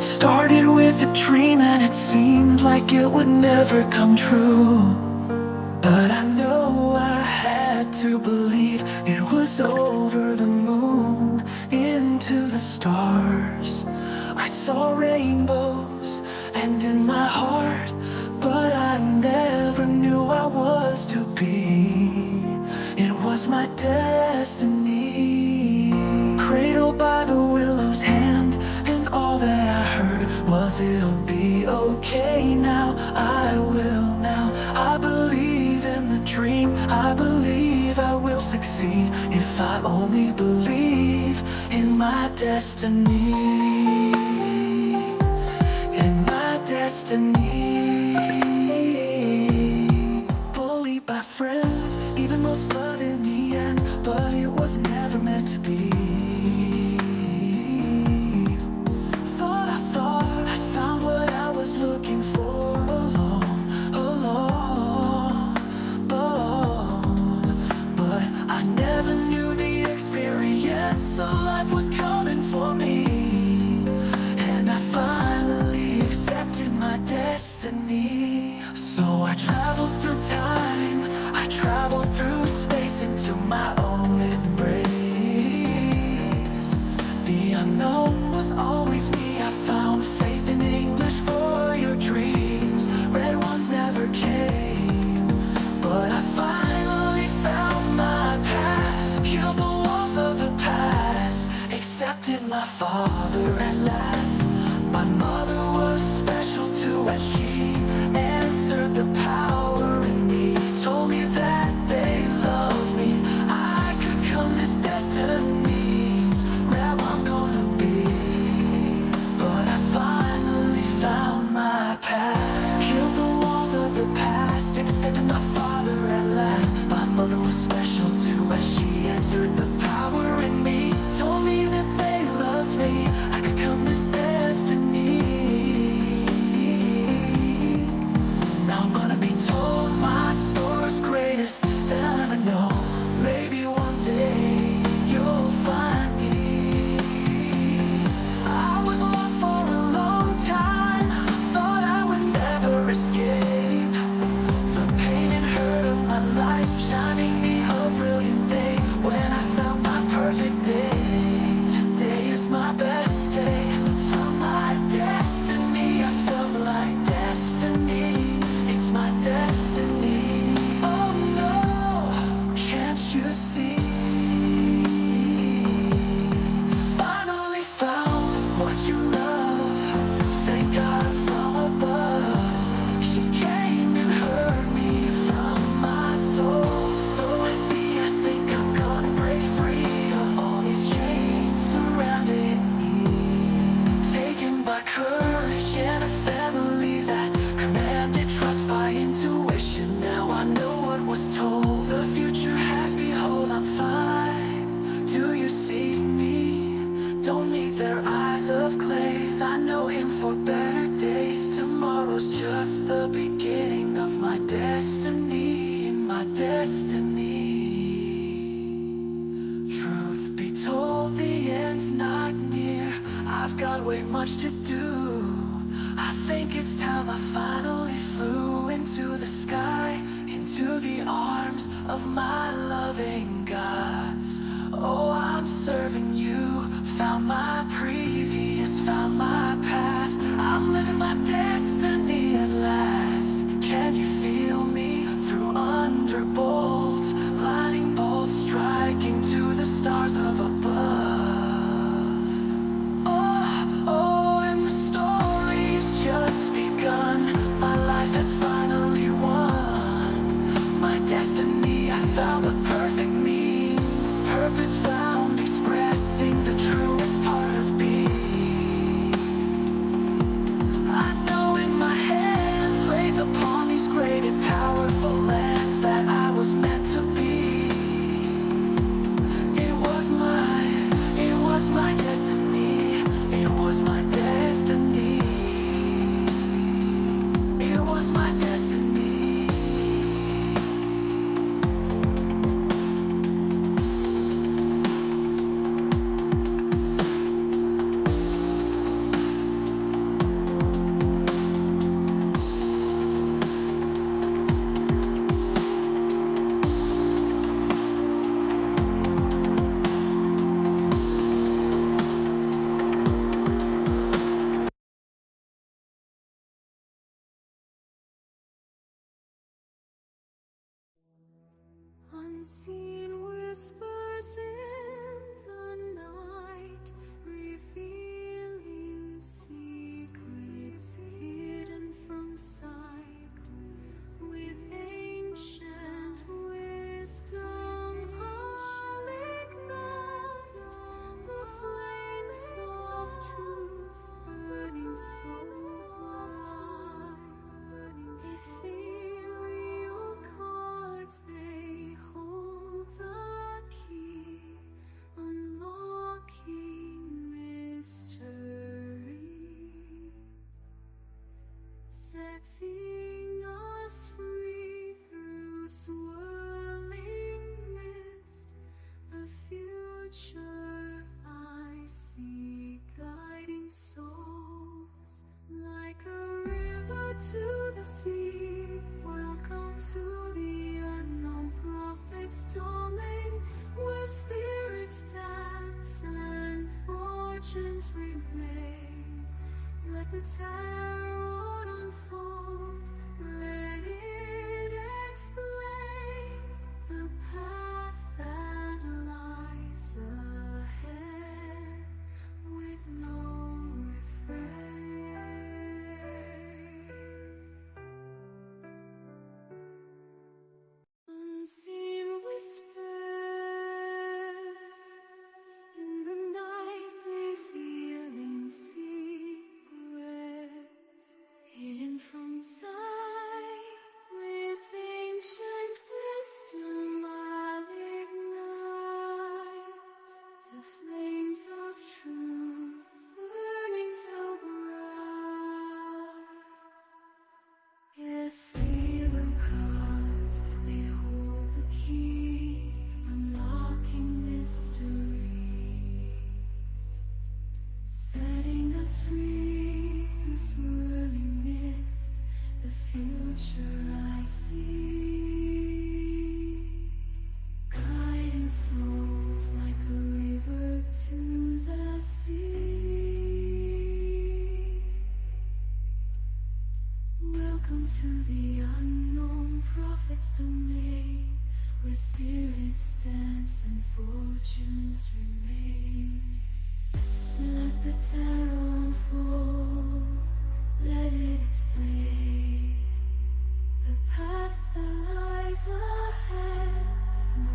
Started with a dream and it seemed like it would never come true. But I know I had to believe it was over the moon, into the stars. I saw rainbows and in my heart, but I never knew I was to be. It was my destiny. Cradled by the willow's hand, and all that I heard was it'll be okay now. I will now. I believe in the dream. I believe I will succeed if I only believe in my destiny. In my destiny. Bullied by friends, even most love in the end, but it was never meant to be. Thought I found what I was looking for alone. But I never knew the experience of life was coming for me. And I finally accepted my destiny. So I traveled through time, I traveled through space into my own embrace. The unknown was always me. I found faith in English for your dreams. Red ones never came, but I finally found my path. Killed the walls of the past, accepted my father at last. My mother was special too, and she answered the power in me. Told me that they loved me. I could come this destiny's where I'm gonna be. But I finally found my path. Killed the walls of the past, accepted my father at last. My mother was special too, and she answered the power in me. Told me that they loved me. I could come this destiny. Now I'm gonna be told my story's greatest than I know. Maybe one day you'll find me. I was lost for a long time, thought I would never escape the pain and hurt of my life, shining me a brilliant day when I found my perfect day. Today is my best day. Found my destiny. I felt like destiny. It's my destiny. Oh no, can't you see? Finally found what you love. Thank God from above. She came and heard me from my soul. So I see, I think I'm gonna break free of all these chains surrounding me. Taken by courage and a family that commanded trust by intuition. Now I know what was told. The future has, behold, I'm fine. Do you see me? Don't need their eyes of glaze. I know him for better days. Tomorrow's just the beginning of my destiny. My destiny. Truth be told, the end's not near. I've got way much to do. I think it's time I finally flew into the sky, into the arms of my loving gods. Oh, I'm serving you. Found my previous, found my path. I'm living my destiny at last. Can you feel me through underbolt? Lightning bolts striking to the stars of above. Oh, and the story's just begun. My life has finally won. My destiny, I found the perfect me. Purpose found, expressing the truest part of me. I know to the sea. Welcome to the unknown prophet's domain, where spirits dance and fortunes remain. Let the tarot unfold, let it explain the path that lies ahead with no refrain. Unseen whispers in the night, revealing secrets hidden from sight. With ancient wisdom I'll ignite the flames of truth, burning so bright. Ethereal cards, they hold the key, unlocking mysteries, setting us free through swirling mist. The future I see, guiding souls like a river to the sea. Welcome to the unknown prophet's domain, where spirits dance and fortunes remain. Let the tarot unfold, let it explain the path that lies ahead with no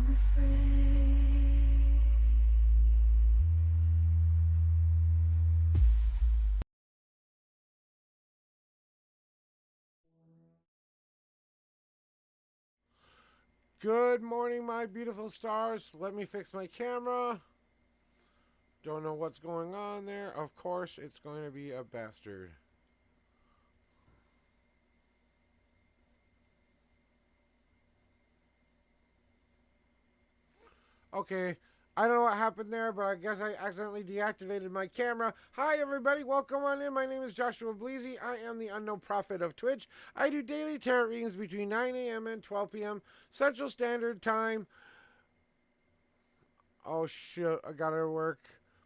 refrain. Good morning, my beautiful stars. Let me fix my camera. Don't know what's going on there. Of course, it's going to be a bastard. Okay, I don't know what happened there, but I guess I accidentally deactivated my camera. Hi, everybody. Welcome on in. My name is Joshua Bleasy. I am the unknown prophet of Twitch. I do daily tarot readings between 9 a.m. and 12 p.m. Central Standard Time. Oh, shit. I gotta work.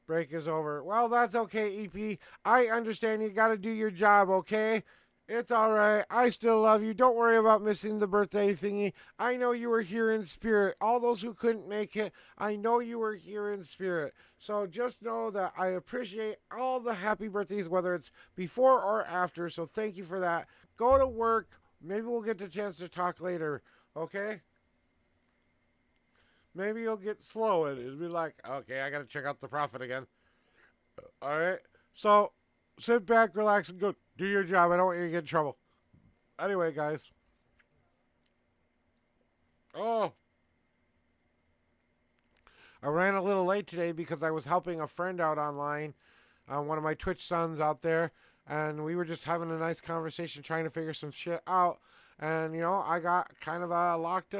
Break is over. Well, that's okay, EP. I understand you gotta do your job, okay? It's alright. I still love you. Don't worry about missing the birthday thingy. I know you were here in spirit. All those who couldn't make it, I know you were here in spirit. So just know that I appreciate all the happy birthdays, whether it's before or after. So thank you for that. Go to work. Maybe we'll get the chance to talk later, okay? Maybe you'll get slow and it'll be like, okay, I gotta check out the prophet again. Alright? So, sit back, relax, and go do your job. I don't want you to get in trouble. Anyway, guys. Oh. I ran a little late today because I was helping a friend out online. One of my Twitch sons out there. And we were just having a nice conversation trying to figure some shit out. And, you know, I got kind of locked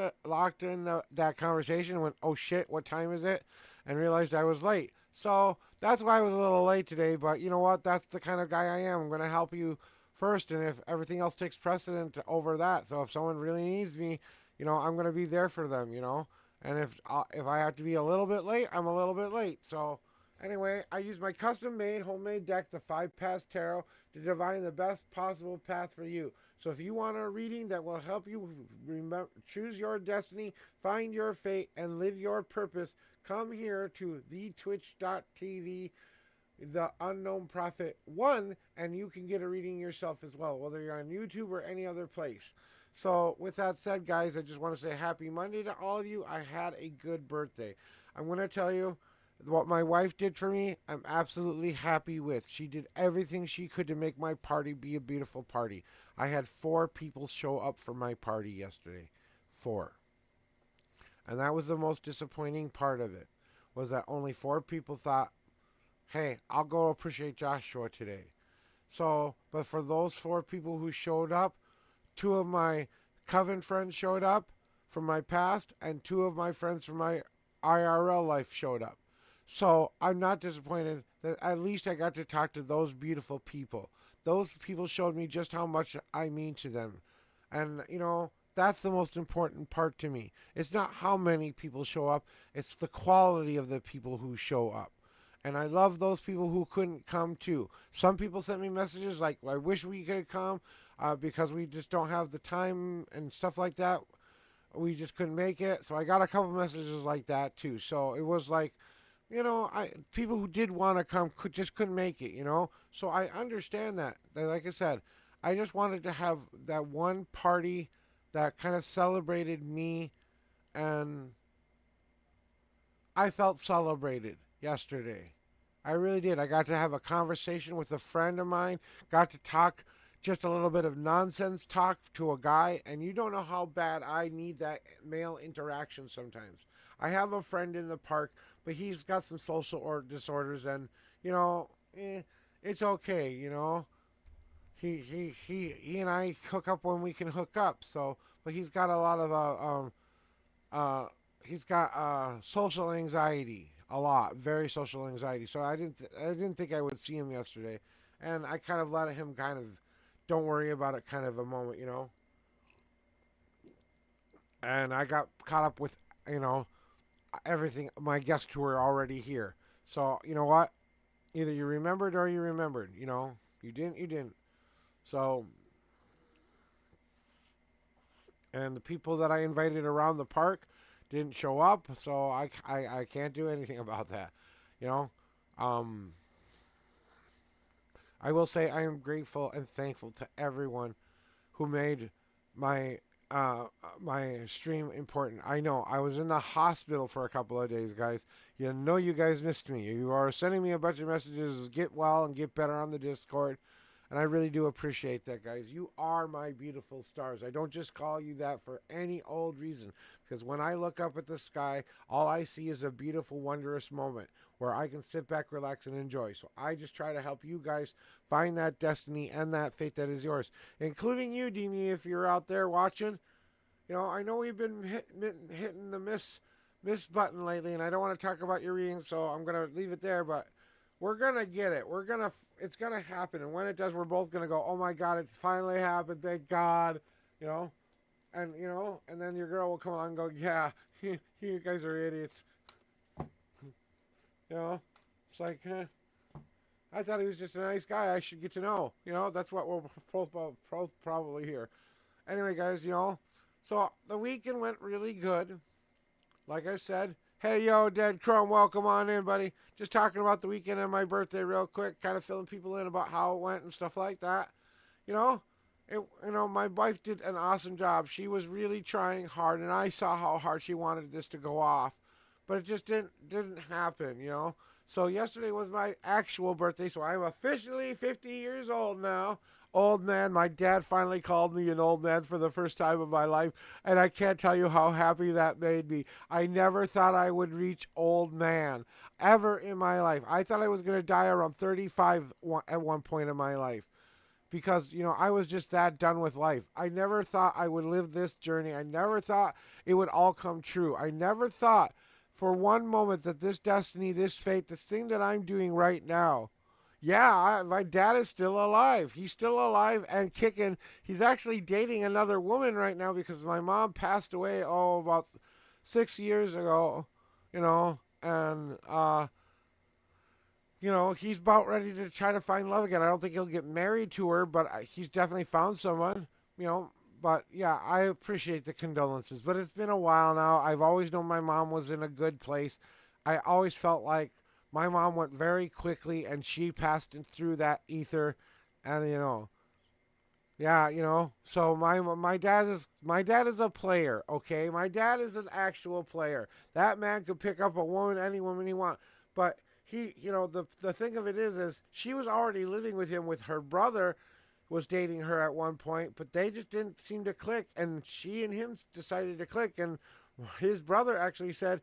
in that conversation and went, oh shit, what time is it? And realized I was late. So that's why I was a little late today. But you know what? That's the kind of guy I am. I'm going to help you first. And if everything else takes precedent over that. So if someone really needs me, you know, I'm going to be there for them, you know. And if I have to be a little bit late, I'm a little bit late. So anyway, I use my custom-made homemade deck, the 5-Pass Tarot, to divine the best possible path for you. So if you want a reading that will help you choose your destiny, find your fate, and live your purpose, come here to thetwitch.tv, the Unknown Prophet 1, and you can get a reading yourself as well, whether you're on YouTube or any other place. So with that said, guys, I just want to say happy Monday to all of you. I had a good birthday. I'm going to tell you what my wife did for me, I'm absolutely happy with. She did everything she could to make my party be a beautiful party. I had 4 people show up for my party yesterday. 4. And that was the most disappointing part of it, was that only 4 people thought, hey, I'll go appreciate Joshua today. So, but for those 4 people who showed up, 2 of my coven friends showed up from my past, and 2 of my friends from my IRL life showed up. So I'm not disappointed that at least I got to talk to those beautiful people. those people showed me just how much I mean to them. And, that's the most important part to me. It's not how many people show up, it's the quality of the people who show up. And I love those people who couldn't come too. Some people sent me messages like, I wish we could come because we just don't have the time and stuff like that. We just couldn't make it. So I got a couple messages like that too. So it was like, people who did want to come just couldn't make it. So I understand that. Like I said, I just wanted to have that one party that kind of celebrated me, and I felt celebrated yesterday. I really did. I got to have a conversation with a friend of mine, got to talk just a little bit of nonsense talk to a guy, and you don't know how bad I need that male interaction sometimes. I have a friend in the park, but he's got some social disorders, and it's okay. He and I hook up when we can hook up. So, but he's got a lot of he's got social anxiety, a lot, very social anxiety. So I didn't think I would see him yesterday, and I kind of let him kind of don't worry about it kind of a moment. And I got caught up with everything. My guests who were already here. So you know what? Either you remembered or you remembered. You didn't. You didn't. So, and the people that I invited around the park didn't show up, so I can't do anything about that. You know, um, I will say I am grateful and thankful to everyone who made my my stream important. I know I was in the hospital for a couple of days, guys. You guys missed me. You are sending me a bunch of messages. Get well and get better on the Discord. And I really do appreciate that, guys. You are my beautiful stars. I don't just call you that for any old reason. Because when I look up at the sky, all I see is a beautiful, wondrous moment where I can sit back, relax, and enjoy. So I just try to help you guys find that destiny and that fate that is yours. Including you, Demi, if you're out there watching. I know we've been hitting the miss button lately, and I don't want to talk about your reading, so I'm going to leave it there. But we're going to get it. It's going to happen. And when it does, we're both going to go, oh my God, it finally happened. Thank God. And then your girl will come along and go, yeah, you guys are idiots. It's like, I thought he was just a nice guy. I should get to know. That's what we're both probably here. Anyway, guys, so the weekend went really good. Like I said, hey, yo, Dead Chrome, welcome on in, buddy. Just talking about the weekend and my birthday real quick, kind of filling people in about how it went and stuff like that. My wife did an awesome job. She was really trying hard, and I saw how hard she wanted this to go off, but it just didn't happen. So yesterday was my actual birthday, so I'm officially 50 years old now. Old man. My dad finally called me an old man for the first time in my life, and I can't tell you how happy that made me. I never thought I would reach old man ever in my life. I thought I was going to die around 35 at one point in my life because, I was just that done with life. I never thought I would live this journey. I never thought it would all come true. I never thought for one moment that this destiny, this fate, this thing that I'm doing right now, my dad is still alive. He's still alive and kicking. He's actually dating another woman right now because my mom passed away, about 6 years ago, and, he's about ready to try to find love again. I don't think he'll get married to her, but he's definitely found someone, But, yeah, I appreciate the condolences. But it's been a while now. I've always known my mom was in a good place. I always felt like my mom went very quickly, and she passed through that ether, and So my dad is a player, okay? My dad is an actual player. That man could pick up a woman, any woman he wants. But he, the thing of it is she was already living with him. With her brother, was dating her at one point, but they just didn't seem to click, and she and him decided to click, and his brother actually said,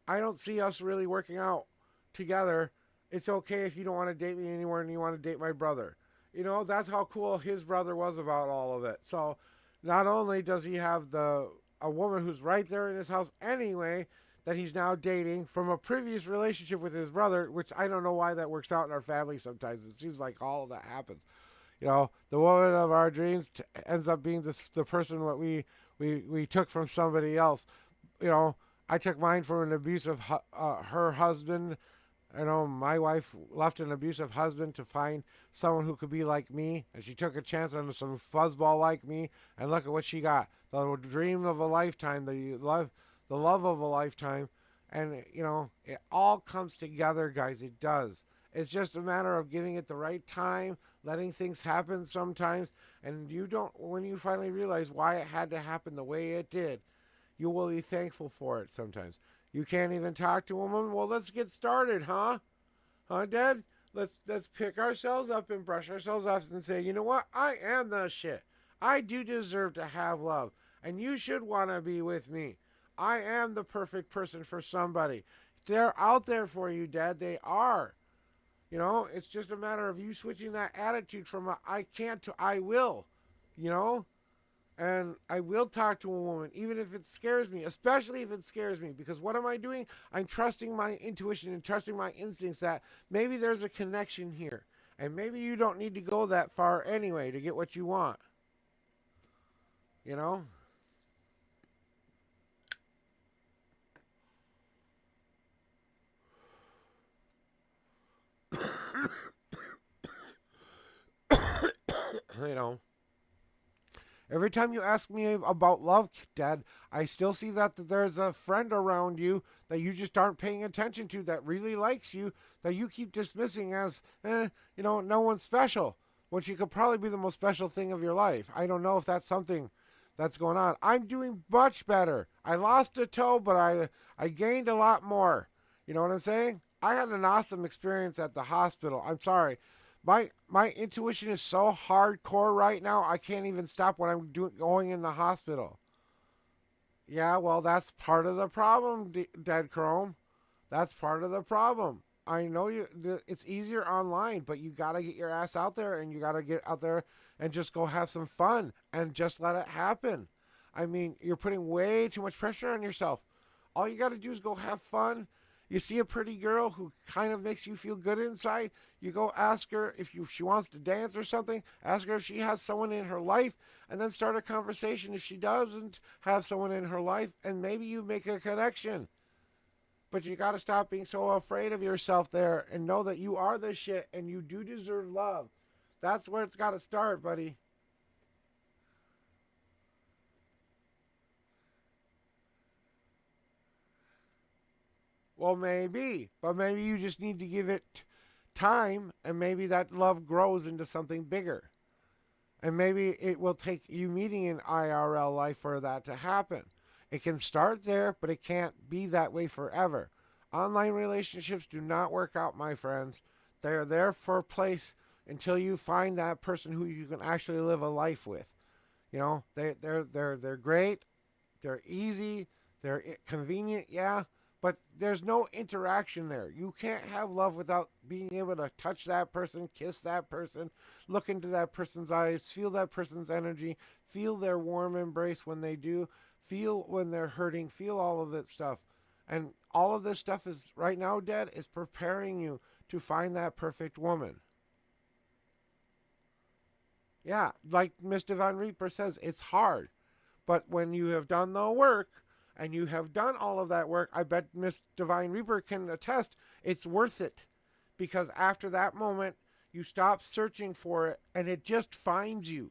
I don't see us really working out together. It's okay if you don't want to date me anymore and you want to date my brother. That's how cool his brother was about all of it. So not only does he have a woman who's right there in his house anyway, that he's now dating from a previous relationship with his brother, which I don't know why that works out in our family sometimes. It seems like all of that happens. You know, the woman of our dreams ends up being the person what we took from somebody else. You know, I took mine from an abusive her husband. You know, my wife left an abusive husband to find someone who could be like me, and she took a chance on some fuzzball like me, and look at what she got. The dream of a lifetime, the love of a lifetime, and you know, it all comes together, guys. It does. It's just a matter of giving it the right time, letting things happen sometimes, and you don't. When you finally realize why it had to happen the way it did, you will be thankful for it sometimes. You can't even talk to a woman. Well, let's get started, huh? Huh, Dad? Let's pick ourselves up and brush ourselves off and say, you know what? I am the shit. I do deserve to have love, and you should want to be with me. I am the perfect person for somebody. They're out there for you, Dad. They are. You know, it's just a matter of you switching that attitude from a I can't to I will. You know? And I will talk to a woman, even if it scares me, especially if it scares me. Because what am I doing? I'm trusting my intuition and trusting my instincts that maybe there's a connection here. And maybe you don't need to go that far anyway to get what you want. You know? You know? Every time you ask me about love, Dad, I still see that there's a friend around you that you just aren't paying attention to that really likes you, that you keep dismissing as, you know, no one's special, when she could probably be the most special thing of your life. I don't know if that's something that's going on. I'm doing much better. I lost a toe, but I gained a lot more. You know what I'm saying? I had an awesome experience at the hospital. I'm sorry. My intuition is so hardcore right now. I can't even stop when I'm going in the hospital. Yeah, well, that's part of the problem, Dead Chrome. That's part of the problem. I know it's easier online, but you gotta get your ass out there, and you gotta get out there and just go have some fun and just let it happen. I mean, you're putting way too much pressure on yourself. All you gotta do is go have fun. You see a pretty girl who kind of makes you feel good inside, you go ask her if she wants to dance or something, ask her if she has someone in her life, and then start a conversation if she doesn't have someone in her life, and maybe you make a connection. But you gotta stop being so afraid of yourself there and know that you are the shit and you do deserve love. That's where it's gotta start, buddy. Well, maybe, but maybe you just need to give it time, and maybe that love grows into something bigger. And maybe it will take you meeting in IRL life for that to happen. It can start there, but it can't be that way forever. Online relationships do not work out, my friends. They're there for a place until you find that person who you can actually live a life with. You know, they're great, they're easy, they're convenient, yeah, but there's no interaction there. You can't have love without being able to touch that person, kiss that person, look into that person's eyes, feel that person's energy, feel their warm embrace when they do, feel when they're hurting, feel all of that stuff. And all of this stuff is right now, Dad, is preparing you to find that perfect woman. Yeah, like Miss Divine Reaper says, it's hard. But when you have done the work, and you have done all of that work, I bet Miss Divine Reaper can attest it's worth it. Because after that moment, you stop searching for it, and it just finds you.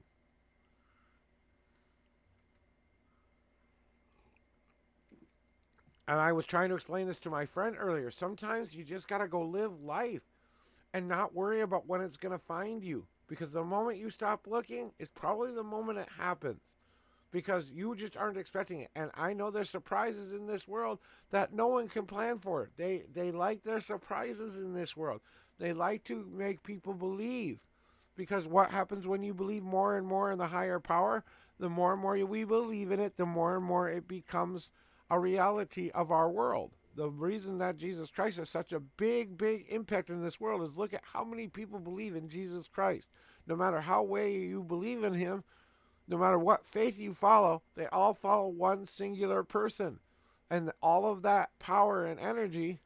And I was trying to explain this to my friend earlier. Sometimes you just got to go live life and not worry about when it's going to find you. Because the moment you stop looking is probably the moment it happens. Because you just aren't expecting it. And I know there's surprises in this world that no one can plan for. They like their surprises in this world. They like to make people believe. Because what happens when you believe more and more in the higher power? The more and more we believe in it, the more and more it becomes a reality of our world. The reason that Jesus Christ has such a big, big impact in this world is look at how many people believe in Jesus Christ. No matter how way you believe in him, no matter what faith you follow, they all follow one singular person. And all of that power and energy,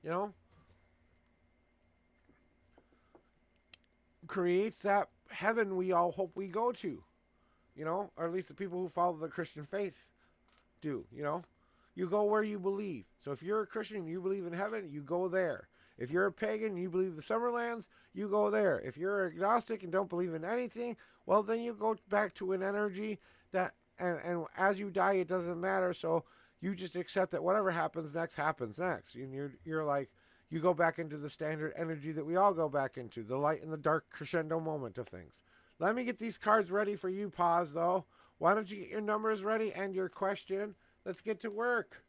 you know, creates that heaven we all hope we go to, you know, or at least the people who follow the Christian faith do, you know. You go where you believe. So if you're a Christian and you believe in heaven, you go there. If you're a pagan and you believe the Summerlands, you go there. If you're agnostic and don't believe in anything, well, then you go back to an energy that, and as you die, it doesn't matter. So you just accept that whatever happens next. And you're like, you go back into the standard energy that we all go back into, the light and the dark crescendo moment of things. Let me get these cards ready for you, Paz, though. Why don't you get your numbers ready and your question? Let's get to work.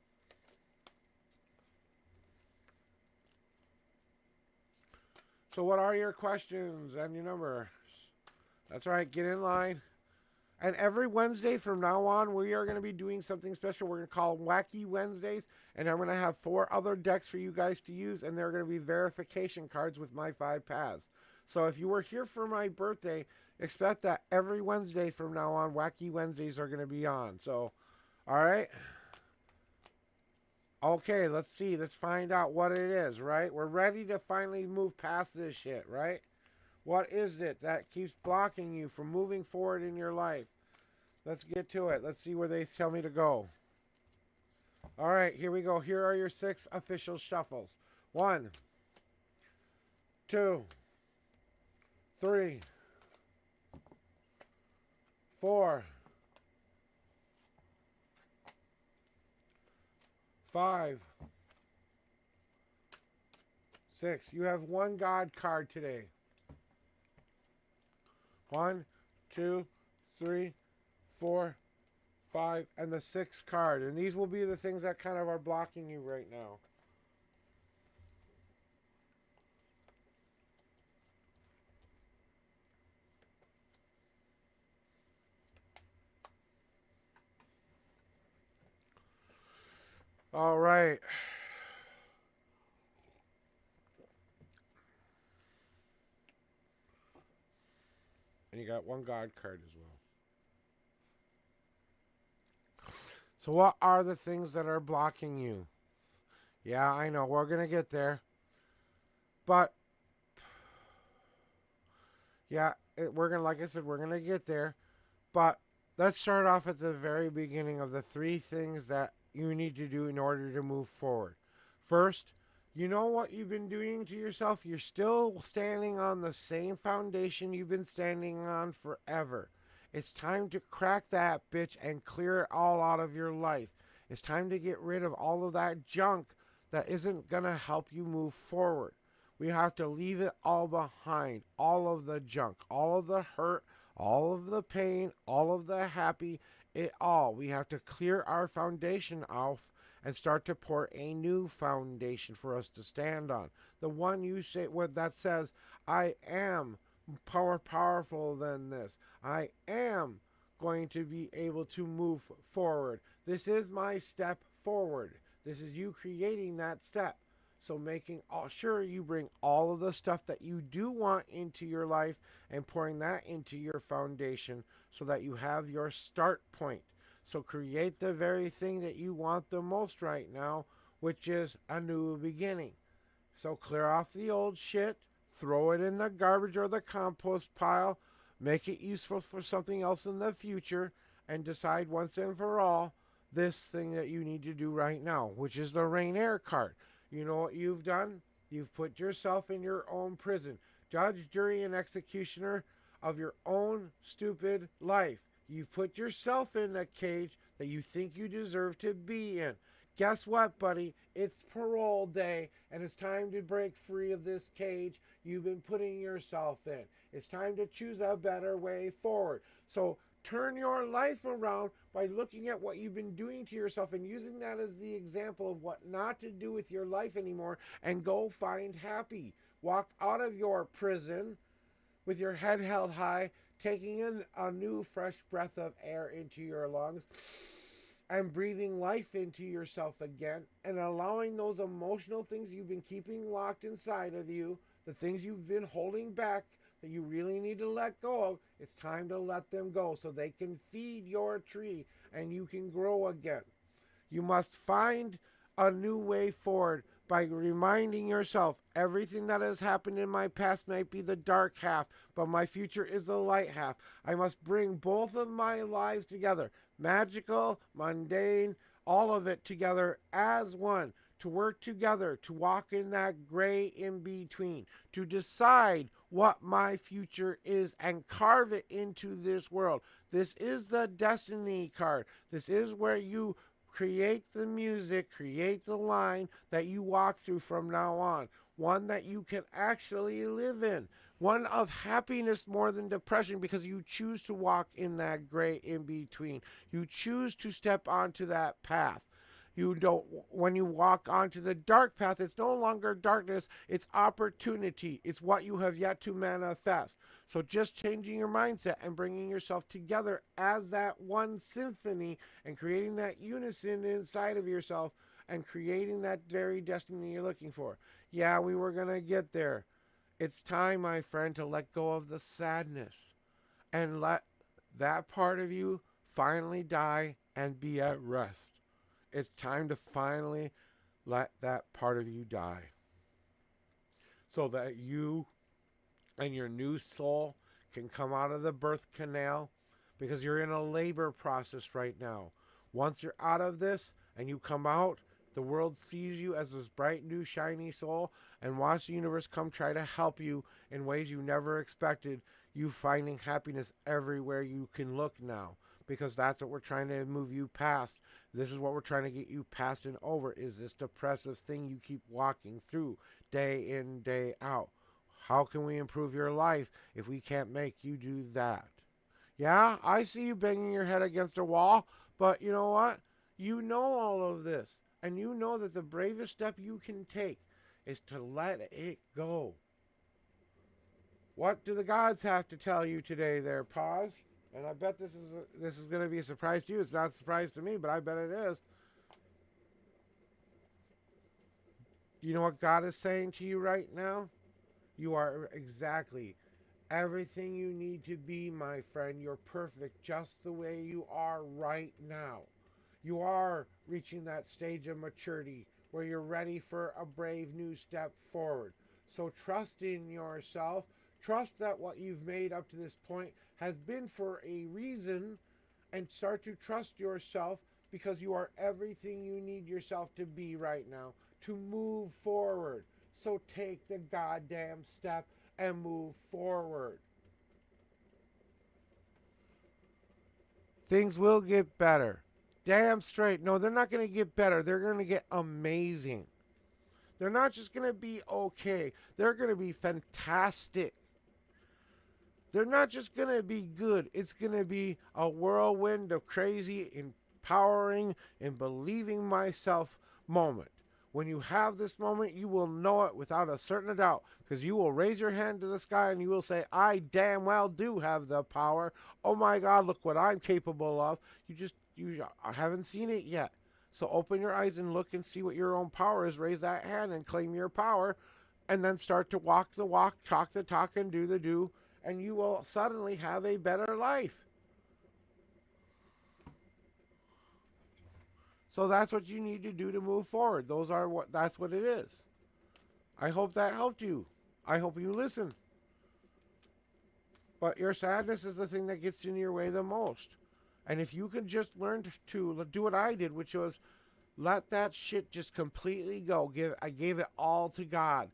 So what are your questions and your numbers? That's right, get in line. And every Wednesday from now on, we are going to be doing something special. We're going to call them Wacky Wednesdays. And I'm going to have 4 other decks for you guys to use. And they're going to be verification cards with my 5 paths. So if you were here for my birthday, expect that every Wednesday from now on, Wacky Wednesdays are going to be on. So, all right. Okay, let's see. Let's find out what it is, right? We're ready to finally move past this shit, right? What is it that keeps blocking you from moving forward in your life? Let's get to it. Let's see where they tell me to go. All right, here we go. Here are your 6 official shuffles. 1, 2, 3, 4, 5, 6. You have 1 God card today. 1, 2, 3, 4, 5, and the 6th card. And these will be the things that kind of are blocking you right now. All right. And you got 1 God card as well. So what are the things that are blocking you? Yeah, I know. We're going to get there. But, yeah, we're going to, like I said, we're going to get there. But let's start off at the very beginning of the 3 things that you need to do in order to move forward. First, you know what you've been doing to yourself? You're still standing on the same foundation you've been standing on forever. It's time to crack that bitch and clear it all out of your life. It's time to get rid of all of that junk that isn't going to help you move forward. We have to leave it all behind. All of the junk, all of the hurt, all of the pain, all of the happy, it all. We have to clear our foundation off and start to pour a new foundation for us to stand on. The one you say what that says, I am powerful than this. I am going to be able to move forward. This is my step forward. This is you creating that step. So making sure you bring all of the stuff that you do want into your life and pouring that into your foundation so that you have your start point. So create the very thing that you want the most right now, which is a new beginning. So clear off the old shit, throw it in the garbage or the compost pile, make it useful for something else in the future, and decide once and for all this thing that you need to do right now, which is the Rain Air card. You know what you've done? You've put yourself in your own prison. Judge, jury, and executioner of your own stupid life. You've put yourself in a cage that you think you deserve to be in. Guess what, buddy? It's parole day, and it's time to break free of this cage you've been putting yourself in. It's time to choose a better way forward. So turn your life around by looking at what you've been doing to yourself and using that as the example of what not to do with your life anymore, and go find happy. Walk out of your prison with your head held high, taking in a new fresh breath of air into your lungs and breathing life into yourself again, and allowing those emotional things you've been keeping locked inside of you, the things you've been holding back that you really need to let go of, it's time to let them go so they can feed your tree and you can grow again. You must find a new way forward by reminding yourself everything that has happened in my past might be the dark half, but my future is the light half. I must bring both of my lives together, magical, mundane, all of it together as one, to work together, to walk in that gray in between, to decide what my future is and carve it into this world. This is the destiny card. This is where you create the music, create the line that you walk through from now on. One that you can actually live in. One of happiness more than depression because you choose to walk in that gray in between. You choose to step onto that path. You don't, when you walk onto the dark path, it's no longer darkness, it's opportunity. It's what you have yet to manifest. So just changing your mindset and bringing yourself together as that one symphony and creating that unison inside of yourself and creating that very destiny you're looking for. Yeah, we were going to get there. It's time, my friend, to let go of the sadness and let that part of you finally die and be at rest. It's time to finally let that part of you die so that you and your new soul can come out of the birth canal, because you're in a labor process right now. Once you're out of this and you come out, the world sees you as this bright, new, shiny soul and watch the universe come try to help you in ways you never expected, you finding happiness everywhere you can look now. Because that's what we're trying to move you past. This is what we're trying to get you past and over, is this depressive thing you keep walking through day in, day out. How can we improve your life if we can't make you do that? Yeah, I see you banging your head against a wall, but you know what? You know all of this, and you know that the bravest step you can take is to let it go. What do the gods have to tell you today there, Pause? And I bet this is going to be a surprise to you. It's not a surprise to me, but I bet it is. You know what God is saying to you right now? You are exactly everything you need to be, my friend. You're perfect just the way you are right now. You are reaching that stage of maturity where you're ready for a brave new step forward. So trust in yourself. Trust that what you've made up to this point has been for a reason, and start to trust yourself, because you are everything you need yourself to be right now to move forward. So take the goddamn step and move forward. Things will get better. Damn straight. No, they're not going to get better. They're going to get amazing. They're not just going to be okay. They're going to be fantastic. They're not just going to be good. It's going to be a whirlwind of crazy, empowering, and believing myself moment. When you have this moment, you will know it without a certain doubt, because you will raise your hand to the sky and you will say, I damn well do have the power. Oh my God, look what I'm capable of. You haven't seen it yet. So open your eyes and look and see what your own power is. Raise that hand and claim your power, and then start to walk the walk, talk the talk, and do the do. And you will suddenly have a better life. So that's what you need to do to move forward. That's what it is. I hope that helped you. I hope you listen. But your sadness is the thing that gets in your way the most. And if you can just learn to do what I did, which was let that shit just completely go. I gave it all to God.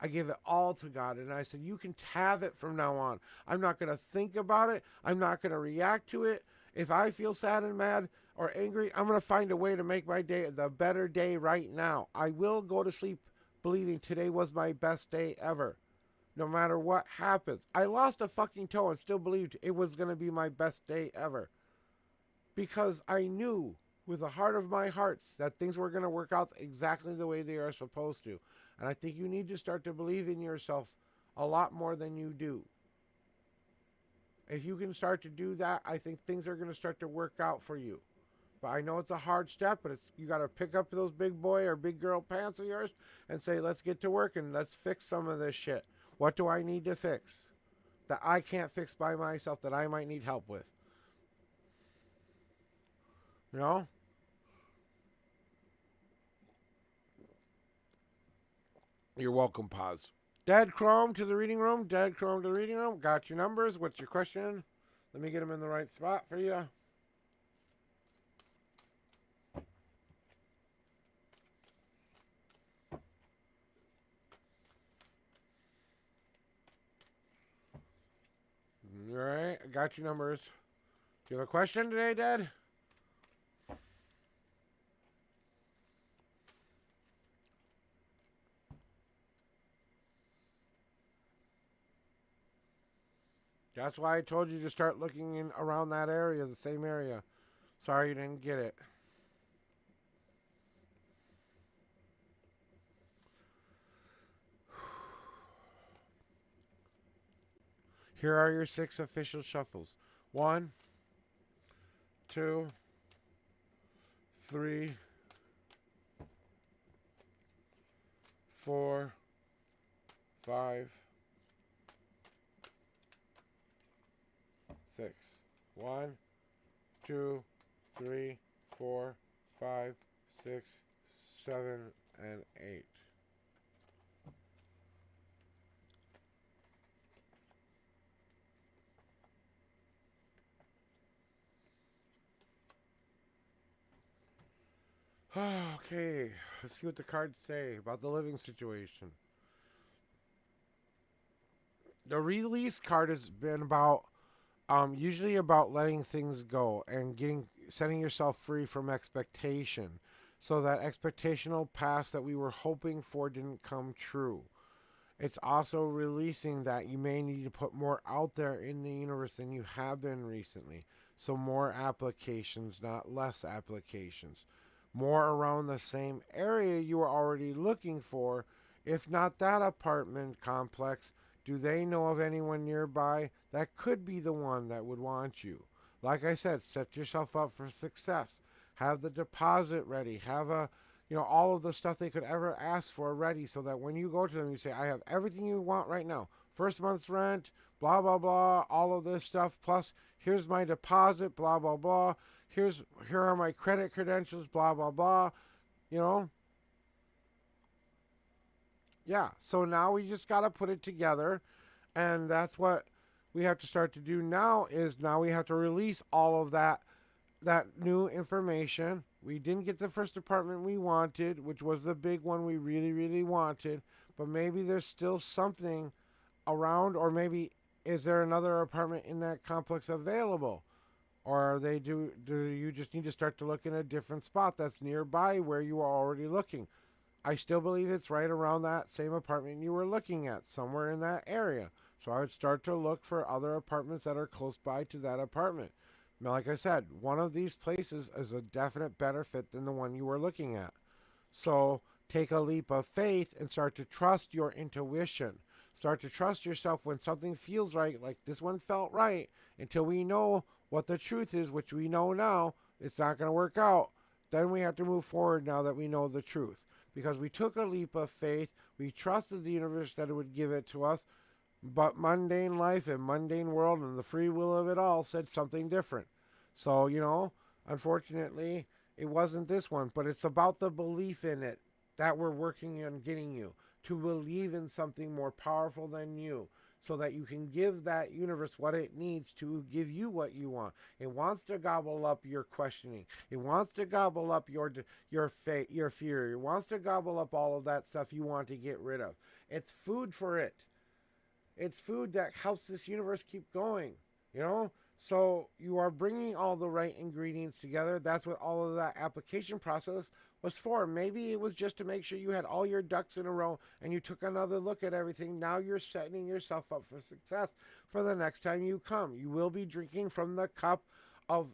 I gave it all to God. And I said, you can have it from now on. I'm not going to think about it. I'm not going to react to it. If I feel sad and mad or angry, I'm going to find a way to make my day the better day right now. I will go to sleep believing today was my best day ever. No matter what happens. I lost a fucking toe and still believed it was going to be my best day ever. Because I knew with the heart of my hearts that things were going to work out exactly the way they are supposed to. And I think you need to start to believe in yourself a lot more than you do. If you can start to do that, I think things are going to start to work out for you. But I know it's a hard step, but you got to pick up those big boy or big girl pants of yours and say, let's get to work and let's fix some of this shit. What do I need to fix that I can't fix by myself, that I might need help with? You know? You're welcome, pause. Dead Chrome to the reading room. Dead Chrome to the reading room. Got your numbers. What's your question? Let me get them in the right spot for you. All right, I got your numbers. Do you have a question today, Dad? That's why I told you to start looking in around that area, the same area. Sorry you didn't get it. Here are your 6 official shuffles. 1, 2, 3, 4, 5, 6. 1, 2, 3, 4, 5, 6, 7, and 8. Okay, let's see what the cards say about the living situation. The release card has been about usually about letting things go and setting yourself free from expectation. So that expectational past that we were hoping for didn't come true. It's also releasing that you may need to put more out there in the universe than you have been recently. So more applications, not less applications. More around the same area you were already looking for. If not that apartment complex, do they know of anyone nearby that could be the one that would want you? Like I said, set yourself up for success. Have the deposit ready. Have all of the stuff they could ever ask for ready so that when you go to them, you say, I have everything you want right now. First month's rent, blah, blah, blah, all of this stuff. Plus, here's my deposit, blah, blah, blah. Here are my credit credentials, blah, blah, blah. You know? Yeah, so now we just got to put it together. And that's what we have to start to do now is now we have to release all of that new information. We didn't get the first apartment we wanted, which was the big one we really, really wanted. But maybe there's still something around, or maybe is there another apartment in that complex available? Or do you just need to start to look in a different spot that's nearby where you are already looking? I still believe it's right around that same apartment you were looking at, somewhere in that area. So I would start to look for other apartments that are close by to that apartment. Now, like I said, one of these places is a definite better fit than the one you were looking at. So take a leap of faith and start to trust your intuition. Start to trust yourself when something feels right, like this one felt right, until we know what the truth is, which we know now, it's not going to work out. Then we have to move forward now that we know the truth. Because we took a leap of faith, we trusted the universe that it would give it to us, but mundane life and mundane world and the free will of it all said something different. So, unfortunately, it wasn't this one, but it's about the belief in it that we're working on getting you to believe in something more powerful than you so that you can give that universe what it needs to give you what you want. It wants to gobble up your questioning. It wants to gobble up your fear. It wants to gobble up all of that stuff you want to get rid of. It's food for it. It's food that helps this universe keep going, So you are bringing all the right ingredients together. That's what all of that application process was for. Maybe it was just to make sure you had all your ducks in a row and you took another look at everything. Now you're setting yourself up for success for the next time you come. You will be drinking from the cup of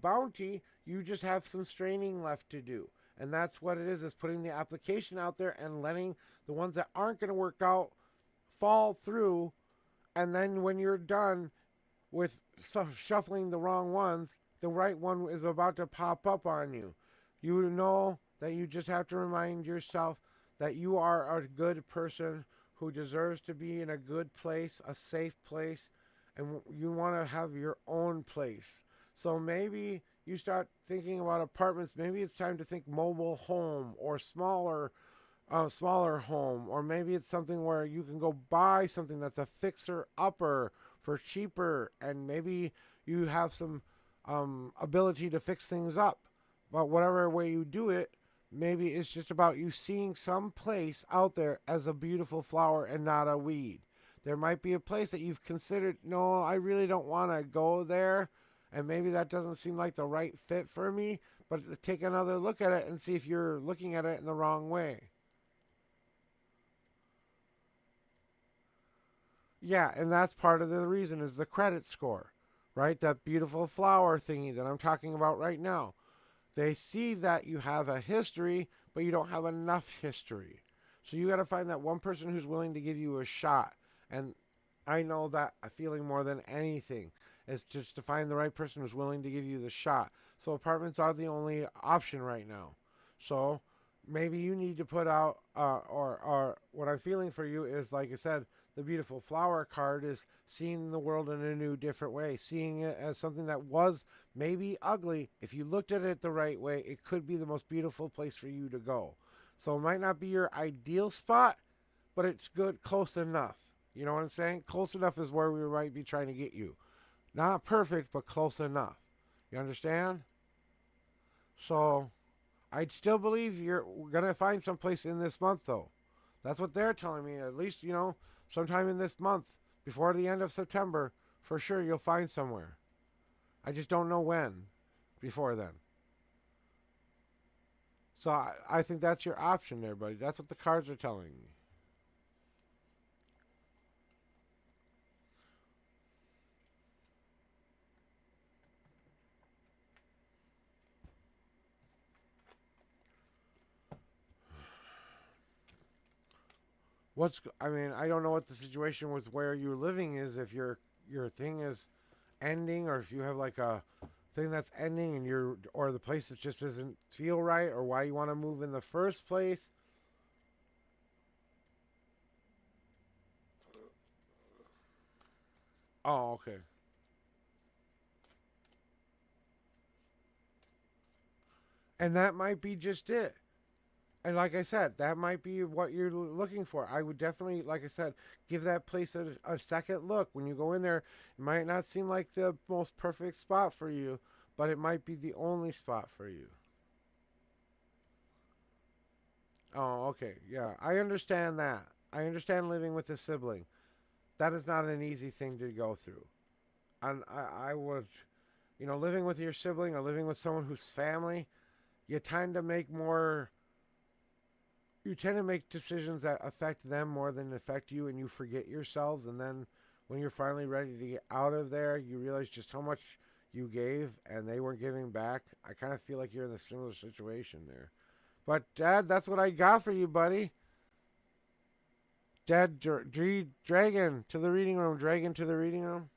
bounty. You just have some straining left to do. And that's what it is putting the application out there and letting the ones that aren't going to work out fall through. And then when you're done with shuffling the wrong ones, the right one is about to pop up on you. You know that you just have to remind yourself that you are a good person who deserves to be in a good place, a safe place, and you want to have your own place. So maybe you start thinking about apartments. Maybe it's time to think mobile home or smaller a smaller home, or maybe it's something where you can go buy something that's a fixer upper for cheaper, and maybe you have some ability to fix things up. But whatever way you do it, maybe it's just about you seeing some place out there as a beautiful flower and not a weed. There might be a place that you've considered, no, I really don't want to go there, and maybe that doesn't seem like the right fit for me, but take another look at it and see if you're looking at it in the wrong way. Yeah, and that's part of the reason is the credit score, right? That beautiful flower thingy that I'm talking about right now. They see that you have a history, but you don't have enough history. So you got to find that one person who's willing to give you a shot. And I know that feeling more than anything is just to find the right person who's willing to give you the shot. So apartments are the only option right now. So maybe you need to put out, or what I'm feeling for you is, like I said, the beautiful flower card is seeing the world in a new, different way, seeing it as something that was maybe ugly. If you looked at it the right way, it could be the most beautiful place for you to go. So it might not be your ideal spot, but it's good, close enough. You know what I'm saying? Close enough is where we might be trying to get you. Not perfect, but close enough. You understand? So I'd still believe you're going to find someplace in this month, though. That's what they're telling me. At least, sometime in this month, before the end of September, for sure you'll find somewhere. I just don't know when before then. So I think that's your option there, buddy. That's what the cards are telling me. I mean, I don't know what the situation with where you're living is, if your thing is ending, or if you have like a thing that's ending and or the place that just doesn't feel right, or why you want to move in the first place. Oh, okay. And that might be just it. And like I said, that might be what you're looking for. I would definitely, like I said, give that place a second look. When you go in there, it might not seem like the most perfect spot for you, but it might be the only spot for you. Oh, okay. Yeah, I understand that. I understand living with a sibling. That is not an easy thing to go through. And I would, living with your sibling or living with someone who's family, you tend to make more you tend to make decisions that affect them more than affect you, and you forget yourselves. And then when you're finally ready to get out of there, you realize just how much you gave and they weren't giving back. I kind of feel like you're in a similar situation there. But Dad, that's what I got for you, buddy. Dad, Dragon to the reading room. Dragon to the reading room.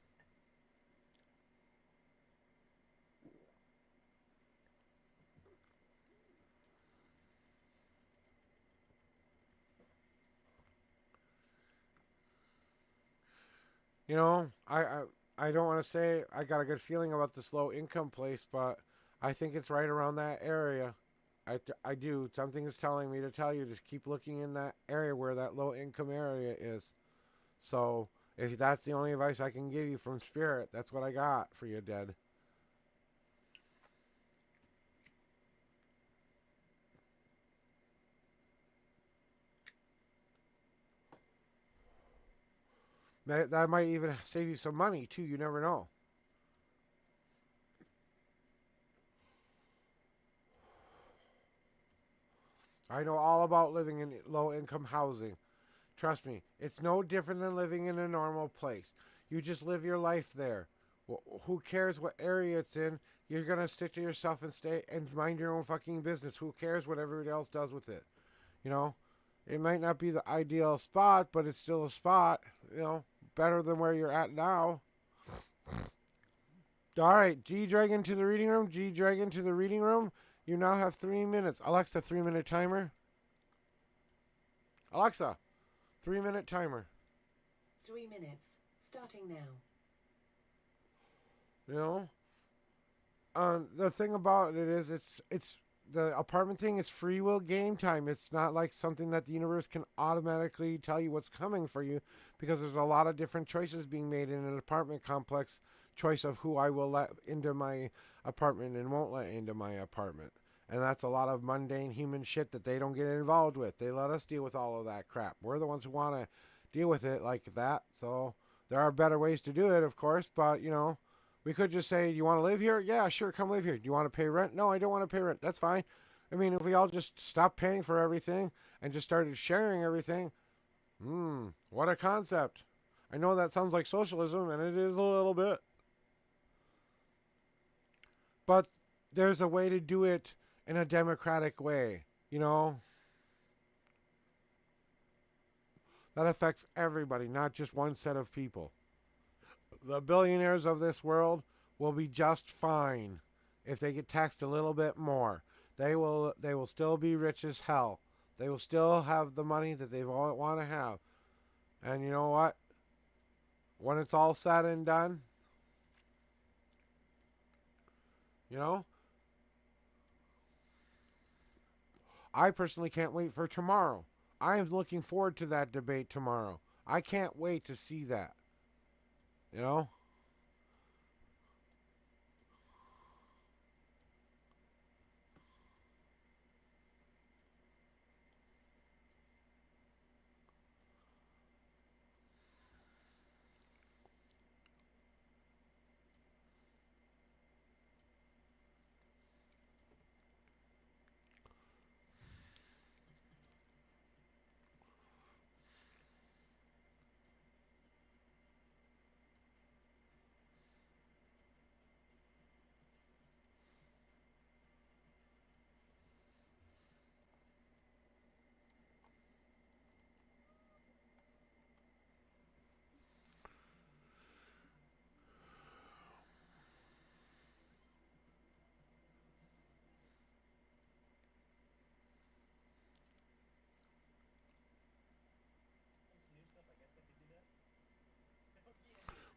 I don't want to say I got a good feeling about this low income place, but I think it's right around that area. I do. Something is telling me to tell you to keep looking in that area where that low income area is. So if that's the only advice I can give you from Spirit, that's what I got for you, Dad. That might even save you some money too. You never know. I know all about living in low income housing. Trust me, it's no different than living in a normal place. You just live your life there. Who cares what area it's in? You're gonna stick to yourself and stay and mind your own fucking business. Who cares what everybody else does with it? You know, it might not be the ideal spot, but it's still a spot. Better than where you're at now. All right, G Dragon to the reading room. G Dragon to the reading room. You now have 3 minutes. Alexa, 3 minute timer. Alexa, 3 minute timer. 3 minutes, starting now. You know, the thing about it is, it's the apartment thing is free will game time. It's not like something that the universe can automatically tell you what's coming for you, because there's a lot of different choices being made in an apartment complex. Choice of who I will let into my apartment and won't let into my apartment. And that's a lot of mundane human shit that they don't get involved with. They let us deal with all of that crap. We're the ones who want to deal with it like that. So there are better ways to do it, of course, but we could just say, "Do you want to live here?" "Yeah, sure, come live here." "Do you want to pay rent?" "No, I don't want to pay rent." That's fine. I mean, if we all just stopped paying for everything and just started sharing everything, what a concept. I know that sounds like socialism, and it is a little bit. But there's a way to do it in a democratic way, that affects everybody, not just one set of people. The billionaires of this world will be just fine if they get taxed a little bit more. They will still be rich as hell. They will still have the money that they want to have. And you know what? When it's all said and done, you know, I personally can't wait for tomorrow. I am looking forward to that debate tomorrow. I can't wait to see that. You know?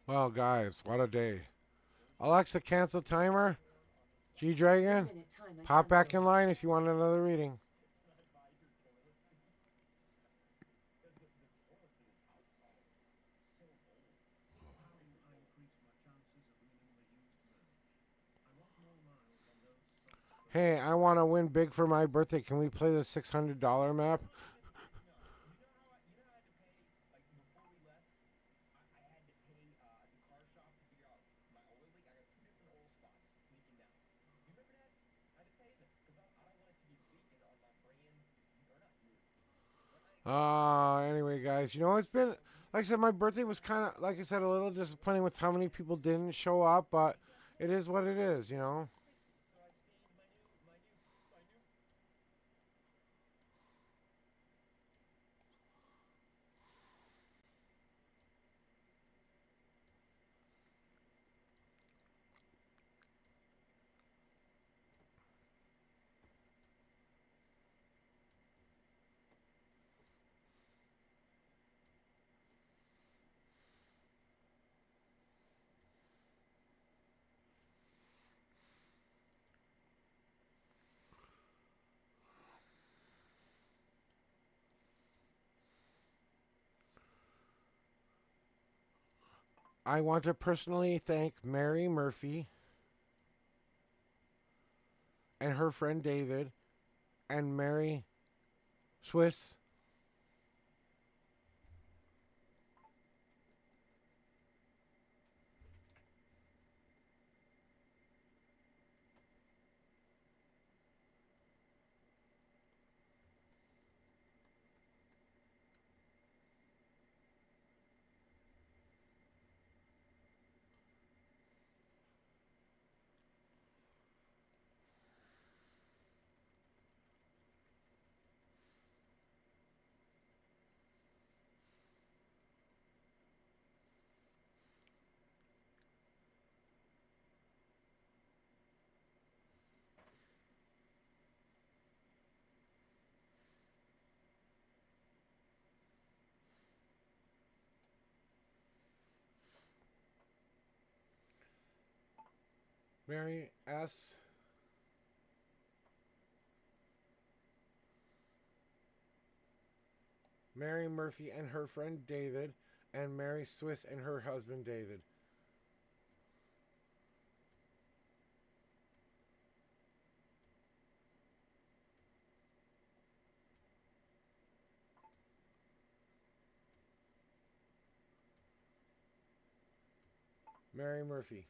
Well, guys, what a day. Alexa, cancel timer. G 1 Dragon, minute timer pop back in cancelled. line if you want another reading. Hey, I want to win big for my birthday. Can we play the $600 map? Anyway, guys, it's been, like I said, my birthday was kind of, like I said, a little disappointing with how many people didn't show up, but it is what it is. I want to personally thank Mary Murphy and her friend David and Mary Swiss. Mary S. Mary Murphy and her friend David, and Mary Swiss and her husband David. Mary Murphy.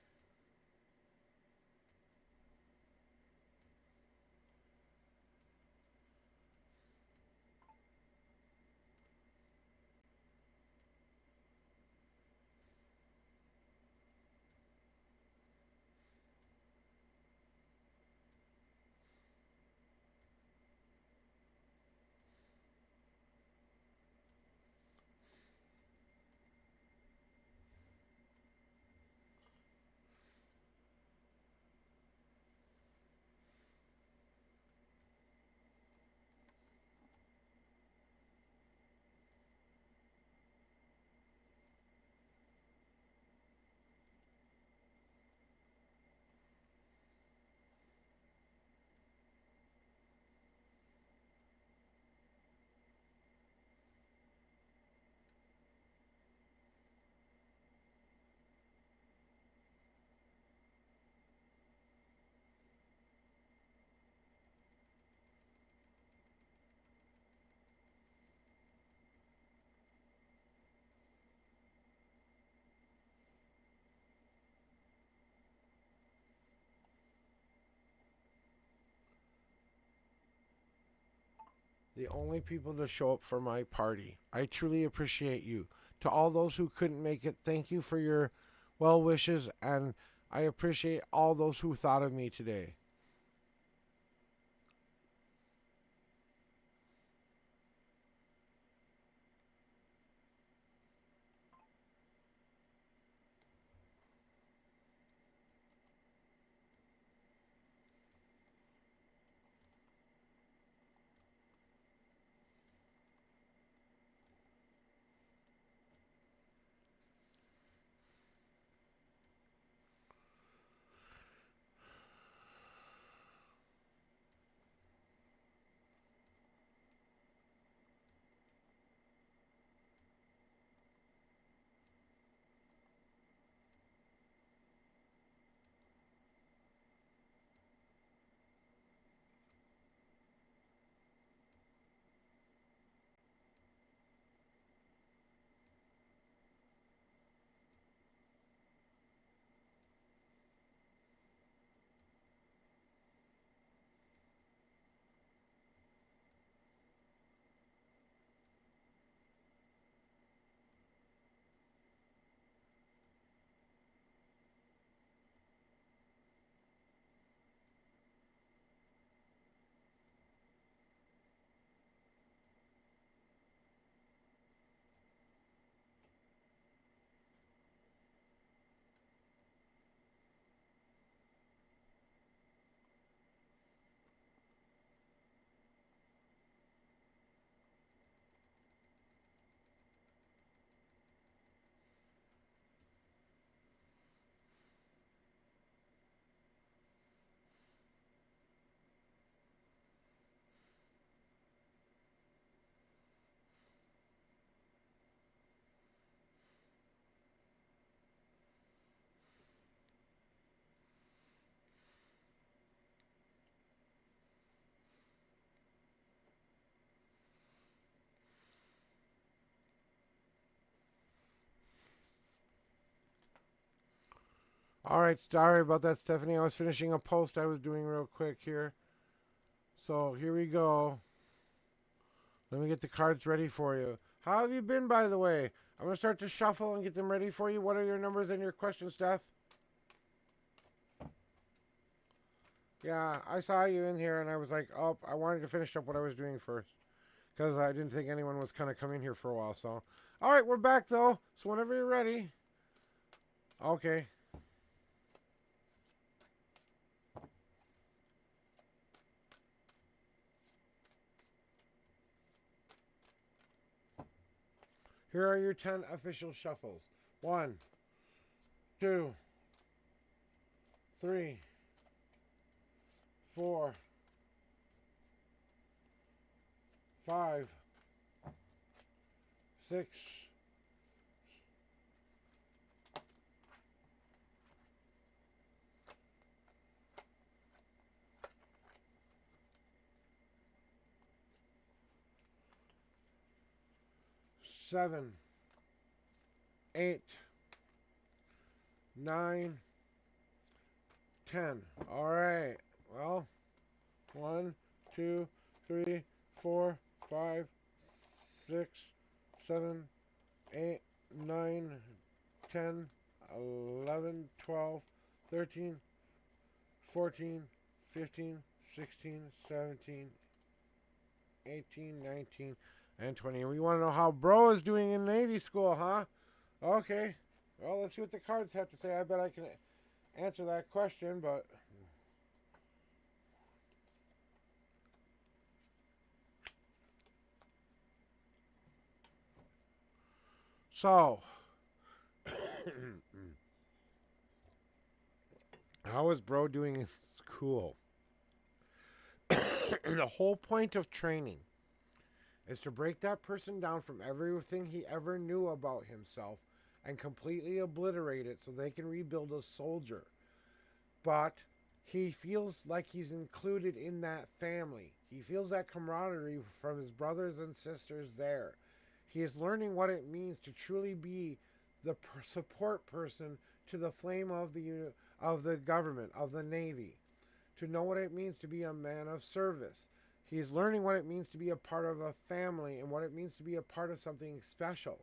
The only people to show up for my party. I truly appreciate you. To all those who couldn't make it, thank you for your well wishes, and I appreciate all those who thought of me today. All right, sorry about that, Stephanie. I was finishing a post I was doing real quick here. So here we go. Let me get the cards ready for you. How have you been, by the way? I'm going to start to shuffle and get them ready for you. What are your numbers and your questions, Steph? Yeah, I saw you in here, and I was like, oh, I wanted to finish up what I was doing first. Because I didn't think anyone was kind of coming here for a while, so. All right, we're back, though. So whenever you're ready. Okay. Here are your 10 official shuffles. 1, 2, 3, 4, 5, 6, 7, 8, 9, 10. All right. Well, 1, 2, 3, 4, 5, 6, 7, 8, 9, 10, 11, 12, 13, 14, 15, 16, 17, 18, 19, and 20. We want to know how bro is doing in Navy school, huh? Okay. Well, let's see what the cards have to say. I bet I can answer that question, but... So, how is bro doing in school? The whole point of training is to break that person down from everything he ever knew about himself and completely obliterate it so they can rebuild a soldier. But he feels like he's included in that family. He feels that camaraderie from his brothers and sisters there. He is learning what it means to truly be the support person to the flame of the government, of the Navy, to know what it means to be a man of service. He is learning what it means to be a part of a family and what it means to be a part of something special.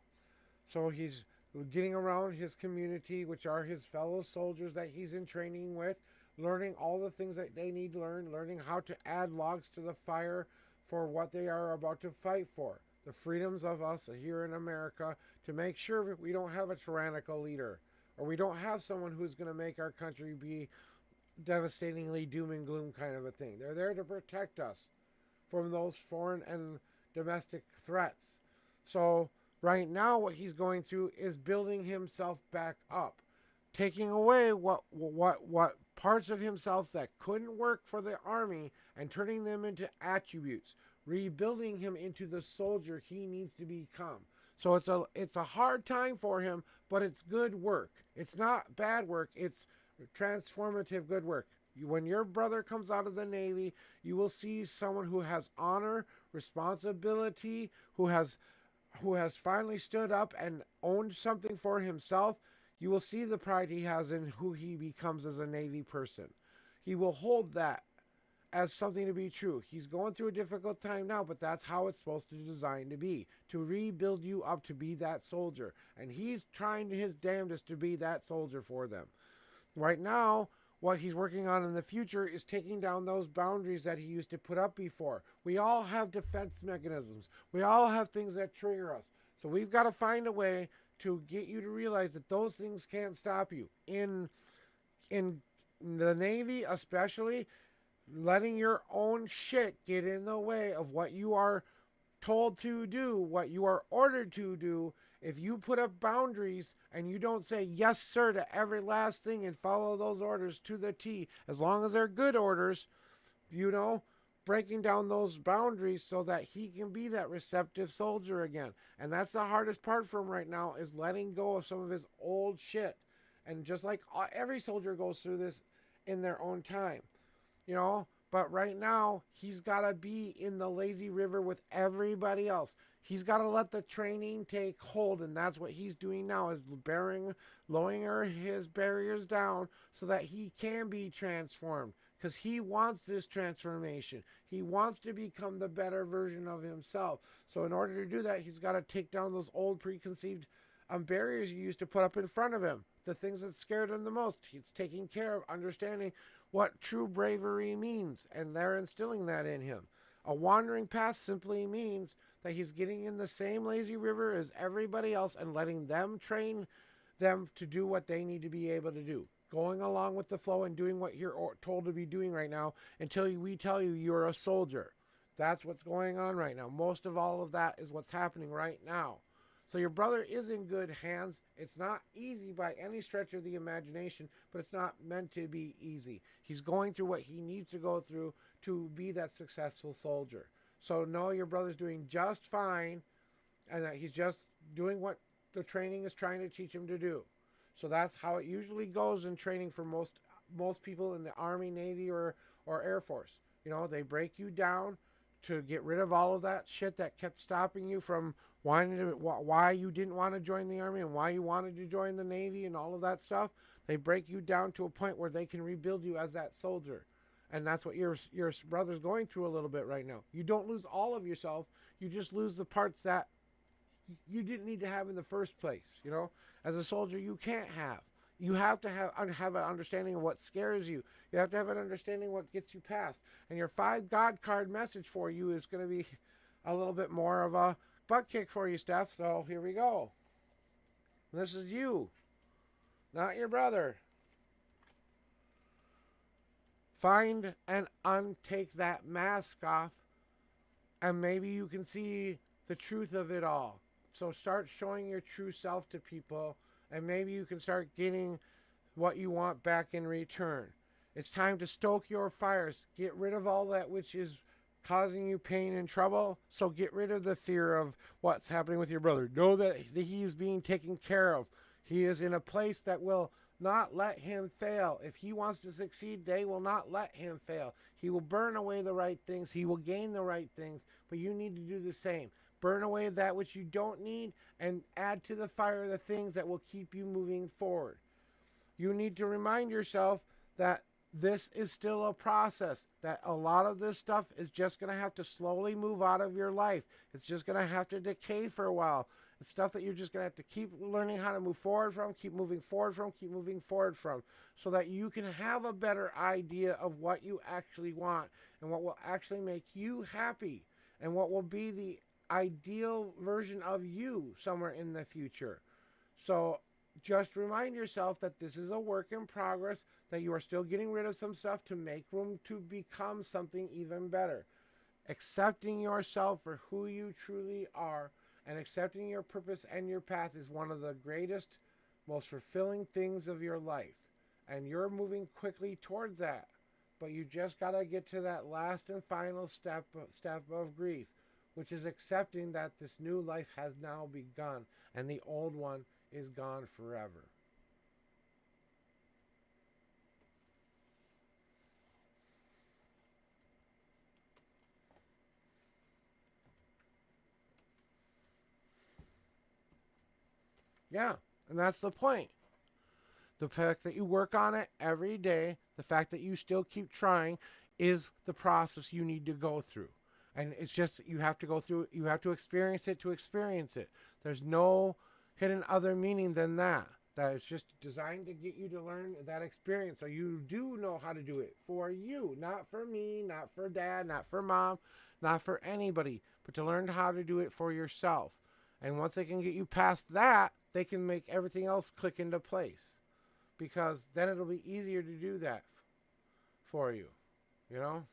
So he's getting around his community, which are his fellow soldiers that he's in training with, learning all the things that they need to learn, learning how to add logs to the fire for what they are about to fight for. The freedoms of us here in America, to make sure we don't have a tyrannical leader, or we don't have someone who's going to make our country be devastatingly doom and gloom kind of a thing. They're there to protect us from those foreign and domestic threats. So right now what he's going through is building himself back up, taking away what parts of himself that couldn't work for the army and turning them into attributes, rebuilding him into the soldier he needs to become. So it's a hard time for him, but it's good work. It's not bad work. It's transformative good work. When your brother comes out of the Navy, you will see someone who has honor, responsibility, who has finally stood up and owned something for himself. You will see the pride he has in who he becomes as a Navy person. He will hold that as something to be true. He's going through a difficult time now, but that's how it's supposed to design to be, to rebuild you up to be that soldier. And he's trying his damnedest to be that soldier for them. Right now, what he's working on in the future is taking down those boundaries that he used to put up before. We all have defense mechanisms. We all have things that trigger us. So we've got to find a way to get you to realize that those things can't stop you. In the Navy especially, letting your own shit get in the way of what you are told to do, what you are ordered to do. If you put up boundaries and you don't say yes sir to every last thing and follow those orders to the T, as long as they're good orders, breaking down those boundaries so that he can be that receptive soldier again. And that's the hardest part for him right now, is letting go of some of his old shit. And just like every soldier goes through this in their own time, but right now he's got to be in the lazy river with everybody else. He's got to let the training take hold, and that's what he's doing now, is lowering his barriers down so that he can be transformed, because he wants this transformation. He wants to become the better version of himself. So in order to do that, he's got to take down those old preconceived barriers you used to put up in front of him, the things that scared him the most. He's taking care of understanding what true bravery means, and they're instilling that in him. A wandering path simply means that he's getting in the same lazy river as everybody else and letting them train them to do what they need to be able to do. Going along with the flow and doing what you're told to be doing right now until we tell you you're a soldier. That's what's going on right now. Most of all of that is what's happening right now. So your brother is in good hands. It's not easy by any stretch of the imagination, but it's not meant to be easy. He's going through what he needs to go through to be that successful soldier. So know your brother's doing just fine, and that he's just doing what the training is trying to teach him to do. So that's how it usually goes in training for most people in the Army, Navy, or Air Force. You know, they break you down to get rid of all of that shit that kept stopping you from wanting to, why you didn't want to join the Army and why you wanted to join the Navy and all of that stuff. They break you down to a point where they can rebuild you as that soldier. And that's what your brother's going through a little bit right now. You don't lose all of yourself. You just lose the parts that you didn't need to have in the first place. You know, as a soldier, you can't have. You have to have an understanding of what scares you. You have to have an understanding of what gets you past. And your 5 God card message for you is going to be a little bit more of a butt kick for you, Steph. So here we go. This is you, not your brother. Find and untake that mask off, and maybe you can see the truth of it all. So start showing your true self to people, and maybe you can start getting what you want back in return. It's time to stoke your fires. Get rid of all that which is causing you pain and trouble. So get rid of the fear of what's happening with your brother. Know that he is being taken care of. He is in a place that will not let him fail. If he wants to succeed, they will not let him fail. He will burn away the right things. He will gain the right things. But you need to do the same. Burn away that which you don't need and add to the fire the things that will keep you moving forward. You need to remind yourself that this is still a process, that a lot of this stuff is just going to have to slowly move out of your life. It's just going to have to decay for a while. It's stuff that you're just going to have to keep learning how to move forward from, keep moving forward from, so that you can have a better idea of what you actually want and what will actually make you happy and what will be the ideal version of you somewhere in the future. So just remind yourself that this is a work in progress, that you are still getting rid of some stuff to make room to become something even better. Accepting yourself for who you truly are and accepting your purpose and your path is one of the greatest, most fulfilling things of your life. And you're moving quickly towards that. But you just got to get to that last and final step of grief, which is accepting that this new life has now begun and the old one is gone forever. Yeah, and that's the point. The fact that you work on it every day, the fact that you still keep trying is the process you need to go through. And it's just, you have to go through it. You have to experience it to experience it. There's no hidden other meaning than that. That is just designed to get you to learn that experience. So you do know how to do it for you, not for me, not for dad, not for mom, not for anybody, but to learn how to do it for yourself. And once they can get you past that, they can make everything else click into place. Because then it'll be easier to do that for you, you know?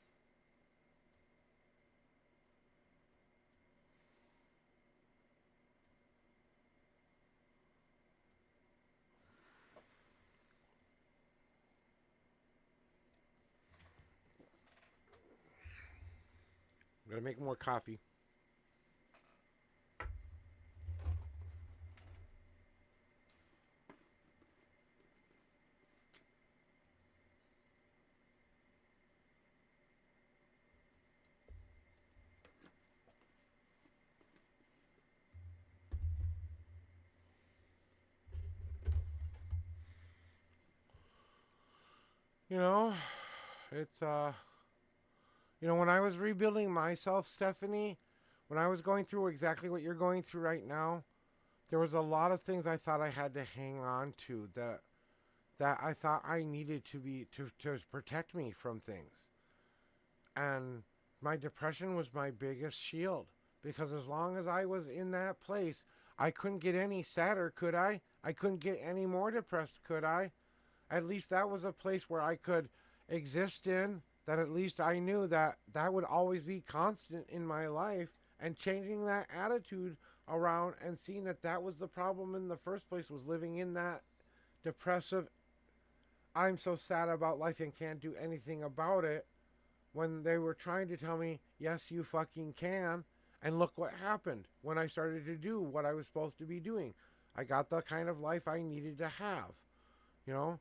I'm going to make more coffee. You know, it's, when I was rebuilding myself, Stephanie, when I was going through exactly what you're going through right now, there was a lot of things I thought I had to hang on to that I thought I needed to protect me from things. And my depression was my biggest shield, because as long as I was in that place, I couldn't get any sadder, could I? I couldn't get any more depressed, could I? At least that was a place where I could exist in, that at least I knew that that would always be constant in my life, and changing that attitude around and seeing that that was the problem in the first place, was living in that depressive, I'm so sad about life and can't do anything about it, when they were trying to tell me, yes, you fucking can, And look what happened when I started to do what I was supposed to be doing. I got the kind of life I needed to have, you know?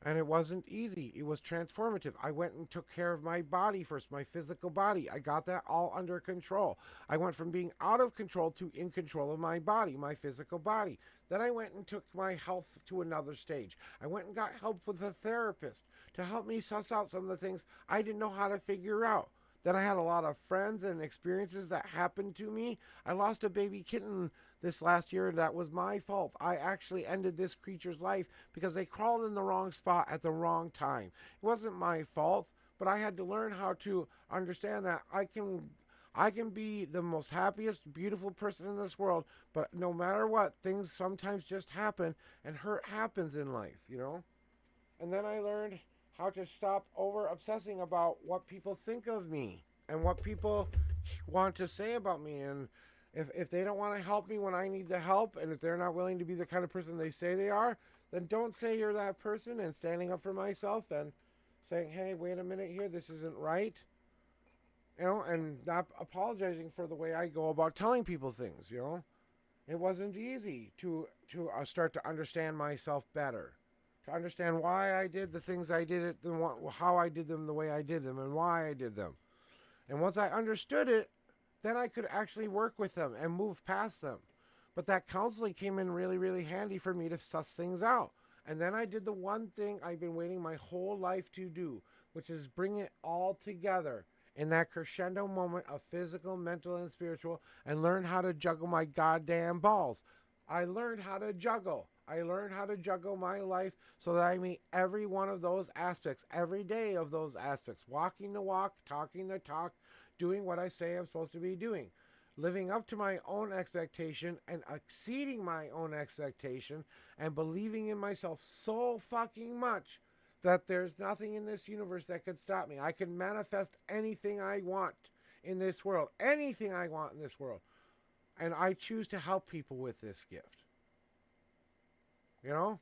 And it wasn't easy. It was transformative. I went and took care of my body first, my physical body. I got that all under control. I went from being out of control to in control of my body, my physical body. Then I went and took my health to another stage. I went and got help with a therapist to help me suss out some of the things I didn't know how to figure out. Then I had a lot of friends and experiences that happened to me. I lost a baby kitten this last year. That was my fault. I actually ended this creature's life because they crawled in the wrong spot at the wrong time. It wasn't my fault, but I had to learn how to understand that I can be the most happiest, beautiful person in this world, but no matter what, things sometimes just happen and hurt happens in life, you know? And then I learned how to stop over obsessing about what people think of me and what people want to say about me. And if they don't want to help me when I need the help, and if they're not willing to be the kind of person they say they are, then don't say you're that person, and standing up for myself and saying, hey, wait a minute here, this isn't right. You know, and not apologizing for the way I go about telling people things, you know. It wasn't easy to start to understand myself better, to understand why I did the things I did, how I did them the way I did them, and why I did them. And once I understood it, then I could actually work with them and move past them. But that counseling came in really, really handy for me to suss things out. And then I did the one thing I've been waiting my whole life to do, which is bring it all together in that crescendo moment of physical, mental, and spiritual, and learn how to juggle my goddamn balls. I learned how to juggle. I learned how to juggle my life so that I meet every one of those aspects, every day of those aspects, walking the walk, talking the talk, doing what I say I'm supposed to be doing, living up to my own expectation and exceeding my own expectation, and believing in myself so fucking much that there's nothing in this universe that could stop me. I can manifest anything I want in this world, anything I want in this world. And I choose to help people with this gift. You know?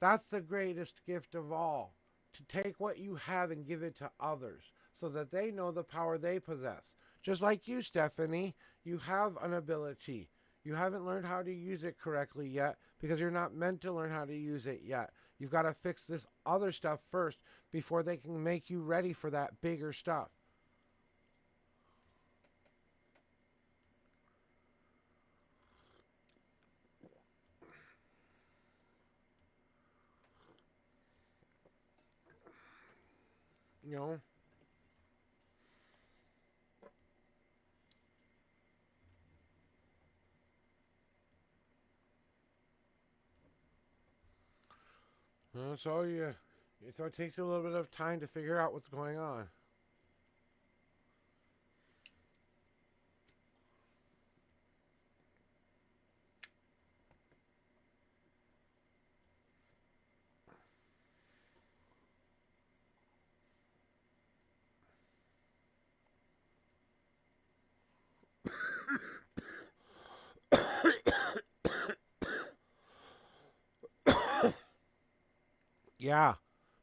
That's the greatest gift of all. To take what you have and give it to others so that they know the power they possess. Just like you, Stephanie, you have an ability. You haven't learned how to use it correctly yet because you're not meant to learn how to use it yet. You've got to fix this other stuff first before they can make you ready for that bigger stuff. You know? So it takes a little bit of time to figure out what's going on. Yeah,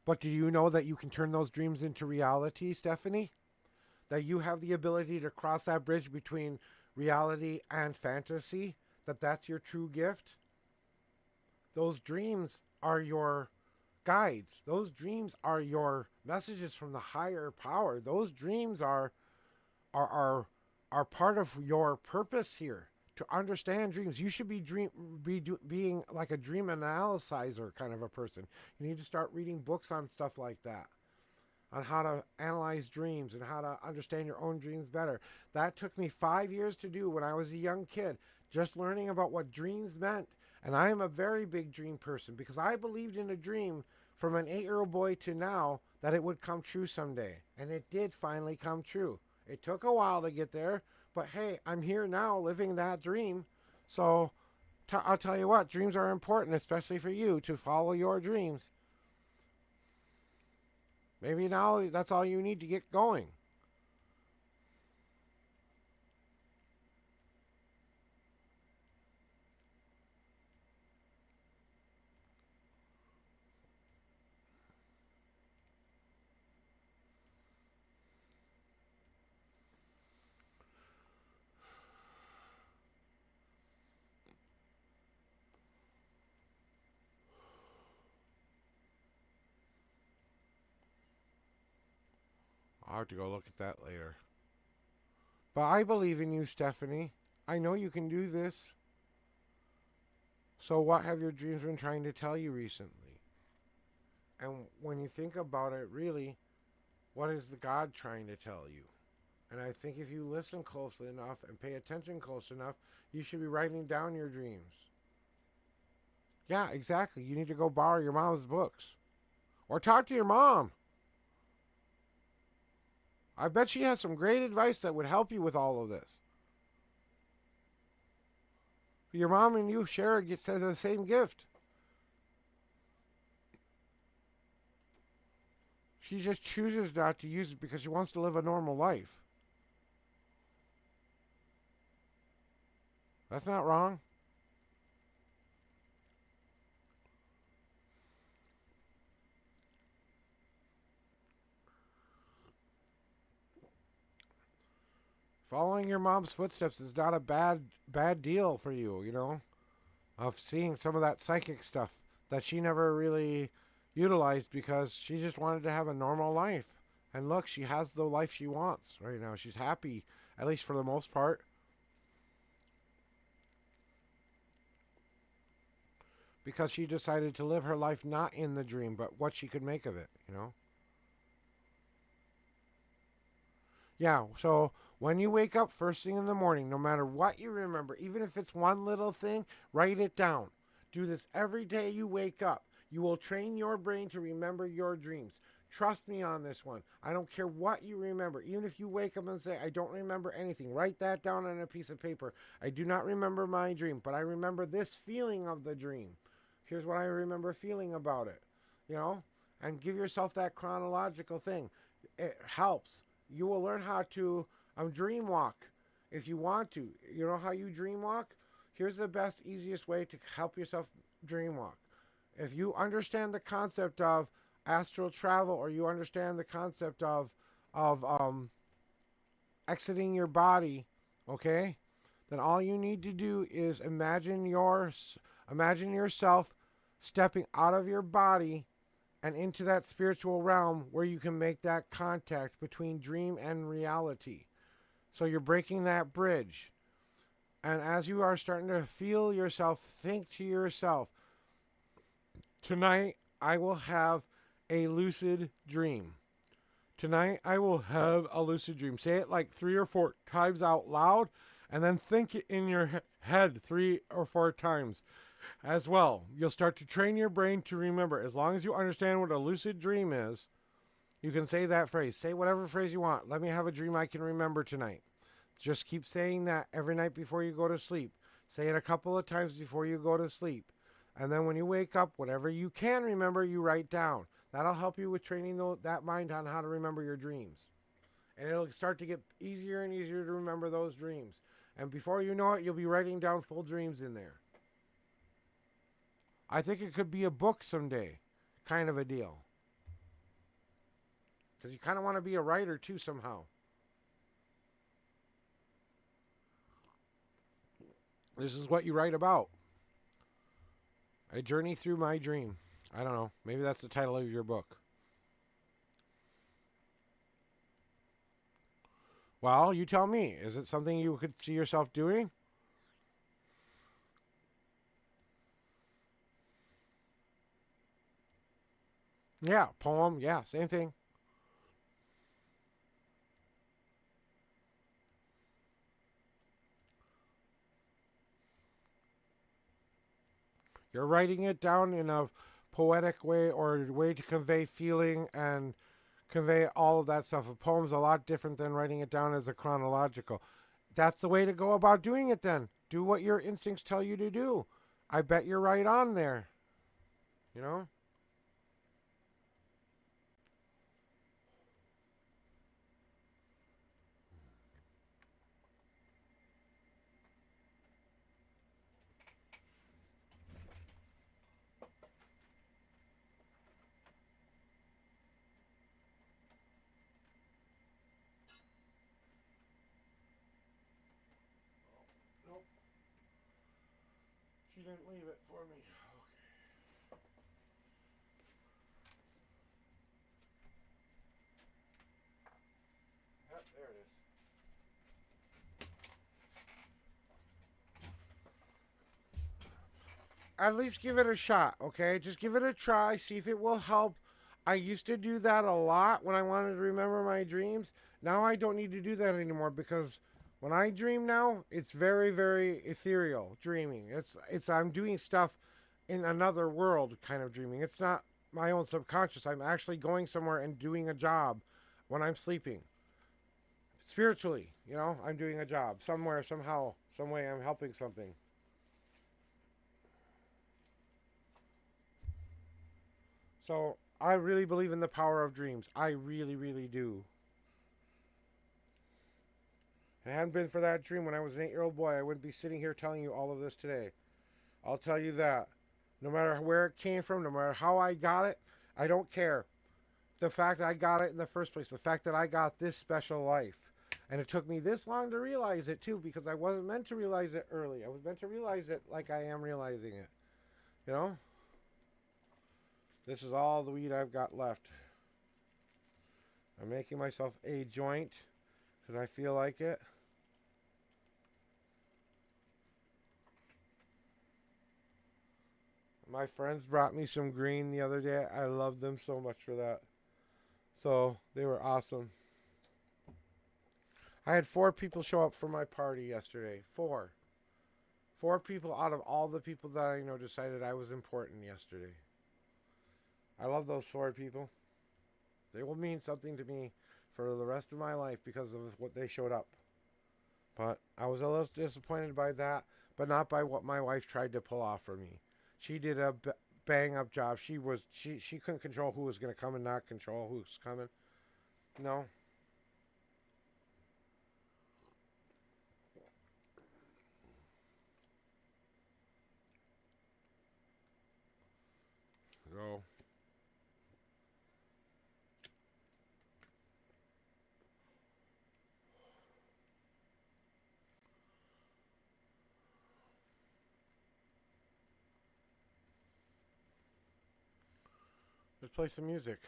but do you know that you can turn those dreams into reality, Stephanie? That you have the ability to cross that bridge between reality and fantasy? That's your true gift? Those dreams are your guides. Those dreams are your messages from the higher power. Those dreams are are are part of your purpose here. To understand dreams, you should being like a dream analyzer kind of a person. You need to start reading books on stuff like that, on how to analyze dreams and how to understand your own dreams better. That took me 5 years to do when I was a young kid, just learning about what dreams meant. And I am a very big dream person because I believed in a dream from an 8-year-old boy to now that it would come true someday. And it did finally come true. It took a while to get there, but hey, I'm here now living that dream. So I'll tell you what, dreams are important, especially for you, to follow your dreams. Maybe now that's all you need to get going. I'll have to go look at that later. But I believe in you, Stephanie. I know you can do this. So what have your dreams been trying to tell you recently? And when you think about it, really, what is the God trying to tell you? And I think if you listen closely enough and pay attention close enough, you should be writing down your dreams. Yeah, exactly. You need to go borrow your mom's books. Or talk to your mom. I bet she has some great advice that would help you with all of this. Your mom and you share the same gift. She just chooses not to use it because she wants to live a normal life. That's not wrong. Following your mom's footsteps is not a bad deal for you, you know, of seeing some of that psychic stuff that she never really utilized because she just wanted to have a normal life. And look, she has the life she wants right now. She's happy, at least for the most part. Because she decided to live her life not in the dream, but what she could make of it, you know? Yeah, so when you wake up first thing in the morning, no matter what you remember, even if it's one little thing, write it down. Do this every day you wake up. You will train your brain to remember your dreams. Trust me on this one. I don't care what you remember. Even if you wake up and say, I don't remember anything, write that down on a piece of paper. I do not remember my dream, but I remember this feeling of the dream. Here's what I remember feeling about it, you know? And give yourself that chronological thing. It helps. You will learn how to dream walk if you want to. You know how you dream walk? Here's the best, easiest way to help yourself dream walk. If you understand the concept of astral travel, or you understand the concept of exiting your body, okay, then all you need to do is imagine yourself stepping out of your body and into that spiritual realm where you can make that contact between dream and reality. So you're breaking that bridge. And as you are starting to feel yourself, think to yourself, tonight I will have a lucid dream. Tonight I will have a lucid dream. Say it like 3 or 4 times out loud, and then think it in your head 3 or 4 times as well. You'll start to train your brain to remember. As long as you understand what a lucid dream is, you can say that phrase. Say whatever phrase you want. Let me have a dream I can remember tonight. Just keep saying that every night before you go to sleep. Say it a couple of times before you go to sleep. And then when you wake up, whatever you can remember, you write down. That'll help you with training that mind on how to remember your dreams. And it'll start to get easier and easier to remember those dreams. And before you know it, you'll be writing down full dreams in there. I think it could be a book someday, kind of a deal. Because you kind of want to be a writer too somehow. This is what you write about. A journey through my dream. I don't know. Maybe that's the title of your book. Well, you tell me. Is it something you could see yourself doing? Yeah, poem. Yeah, same thing. You're writing it down in a poetic way or a way to convey feeling and convey all of that stuff. A poem's a lot different than writing it down as a chronological. That's the way to go about doing it then. Do what your instincts tell you to do. I bet you're right on there. You know? Nope. She didn't leave it for me. Okay. at least give it a shot, okay? Just give it a try, see if it will help. I used to do that a lot when I wanted to remember my dreams. Now I don't need to do that anymore because when I dream now, it's very, very ethereal dreaming. It's I'm doing stuff in another world kind of dreaming. It's not my own subconscious. I'm actually going somewhere and doing a job when I'm sleeping. Spiritually, I'm doing a job somewhere, somehow, some way I'm helping something. So I really believe in the power of dreams. I really, really do. If it hadn't been for that dream when I was an 8-year-old boy, I wouldn't be sitting here telling you all of this today. I'll tell you that. No matter where it came from, no matter how I got it, I don't care. The fact that I got it in the first place, the fact that I got this special life. And it took me this long to realize it too, because I wasn't meant to realize it early. I was meant to realize it like I am realizing it. You know? This is all the weed I've got left. I'm making myself a joint because I feel like it. My friends brought me some green the other day. I loved them so much for that. So they were awesome. I had 4 people show up for my party yesterday. 4. 4 people out of all the people that I know decided I was important yesterday. I love those 4 people. They will mean something to me for the rest of my life because of what they showed up. But I was a little disappointed by that, but not by what my wife tried to pull off for me. She did a bang up job. She couldn't control who was going to come and not control who's coming. No. So let's play some music.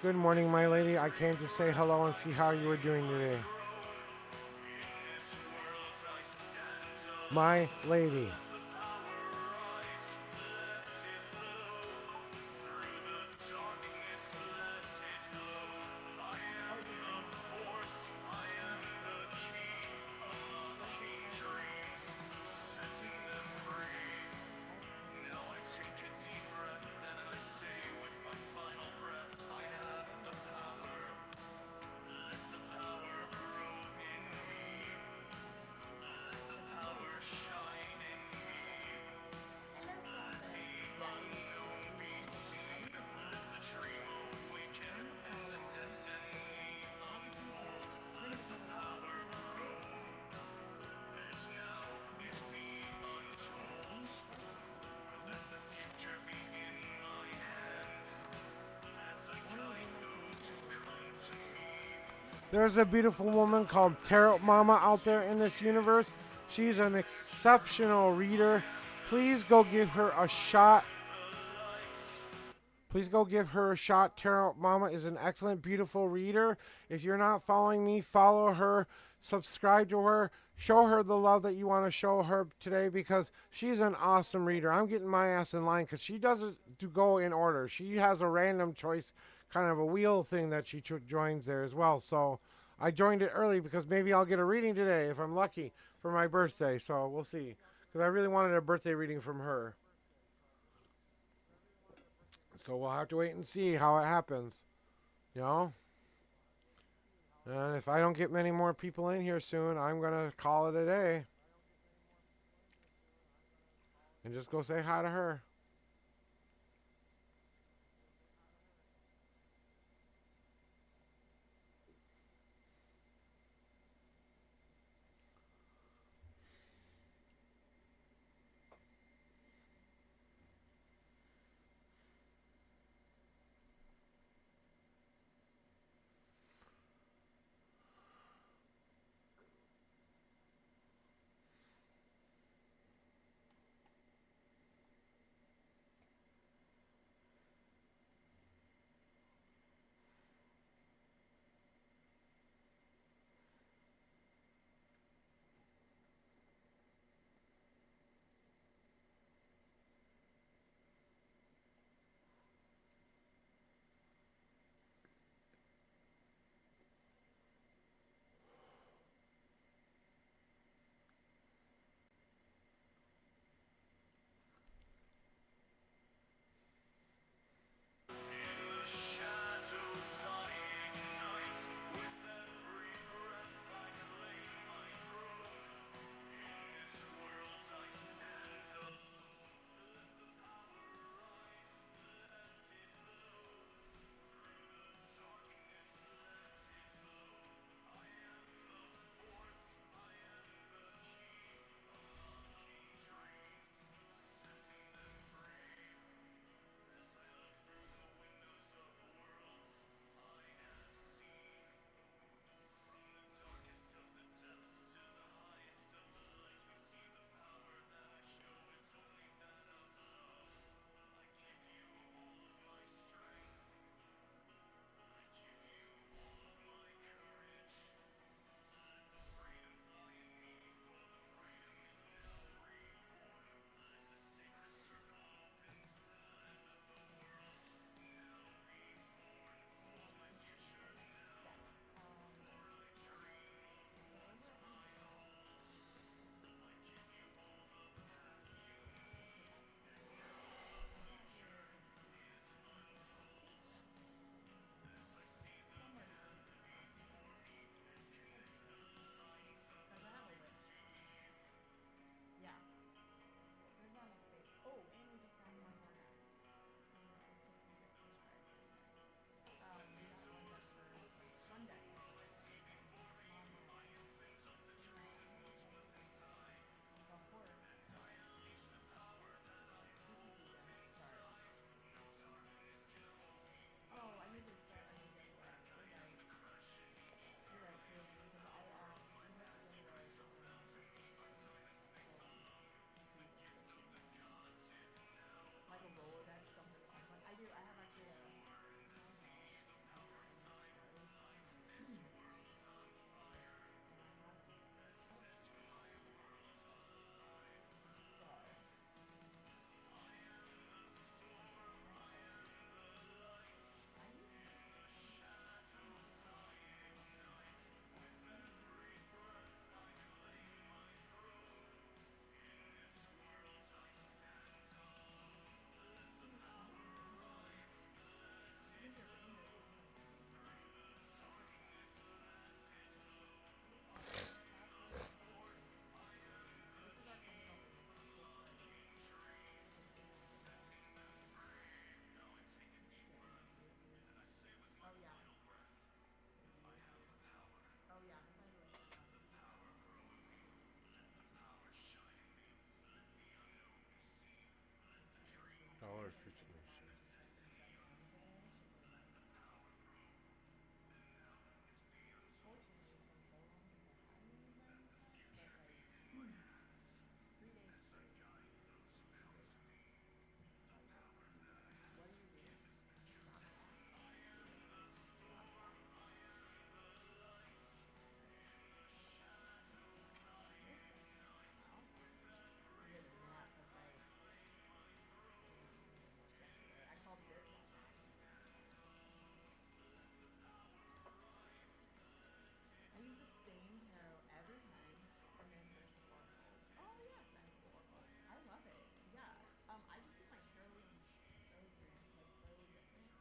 Good morning, my lady. I came to say hello and see how you were doing today. My lady. There's a beautiful woman called Tarot Mama out there in this universe. She's an exceptional reader. Please go give her a shot. Please go give her a shot. Tarot Mama is an excellent, beautiful reader. If you're not following me, follow her, subscribe to her, show her the love that you want to show her today because she's an awesome reader. I'm getting my ass in line because she doesn't to go in order. She has a random choice, kind of a wheel thing that she joins there as well. So I joined it early because maybe I'll get a reading today if I'm lucky for my birthday. So we'll see because I really wanted a birthday reading from her. So we'll have to wait and see how it happens, you know? And if I don't get many more people in here soon, I'm going to call it a day. And just go say hi to her.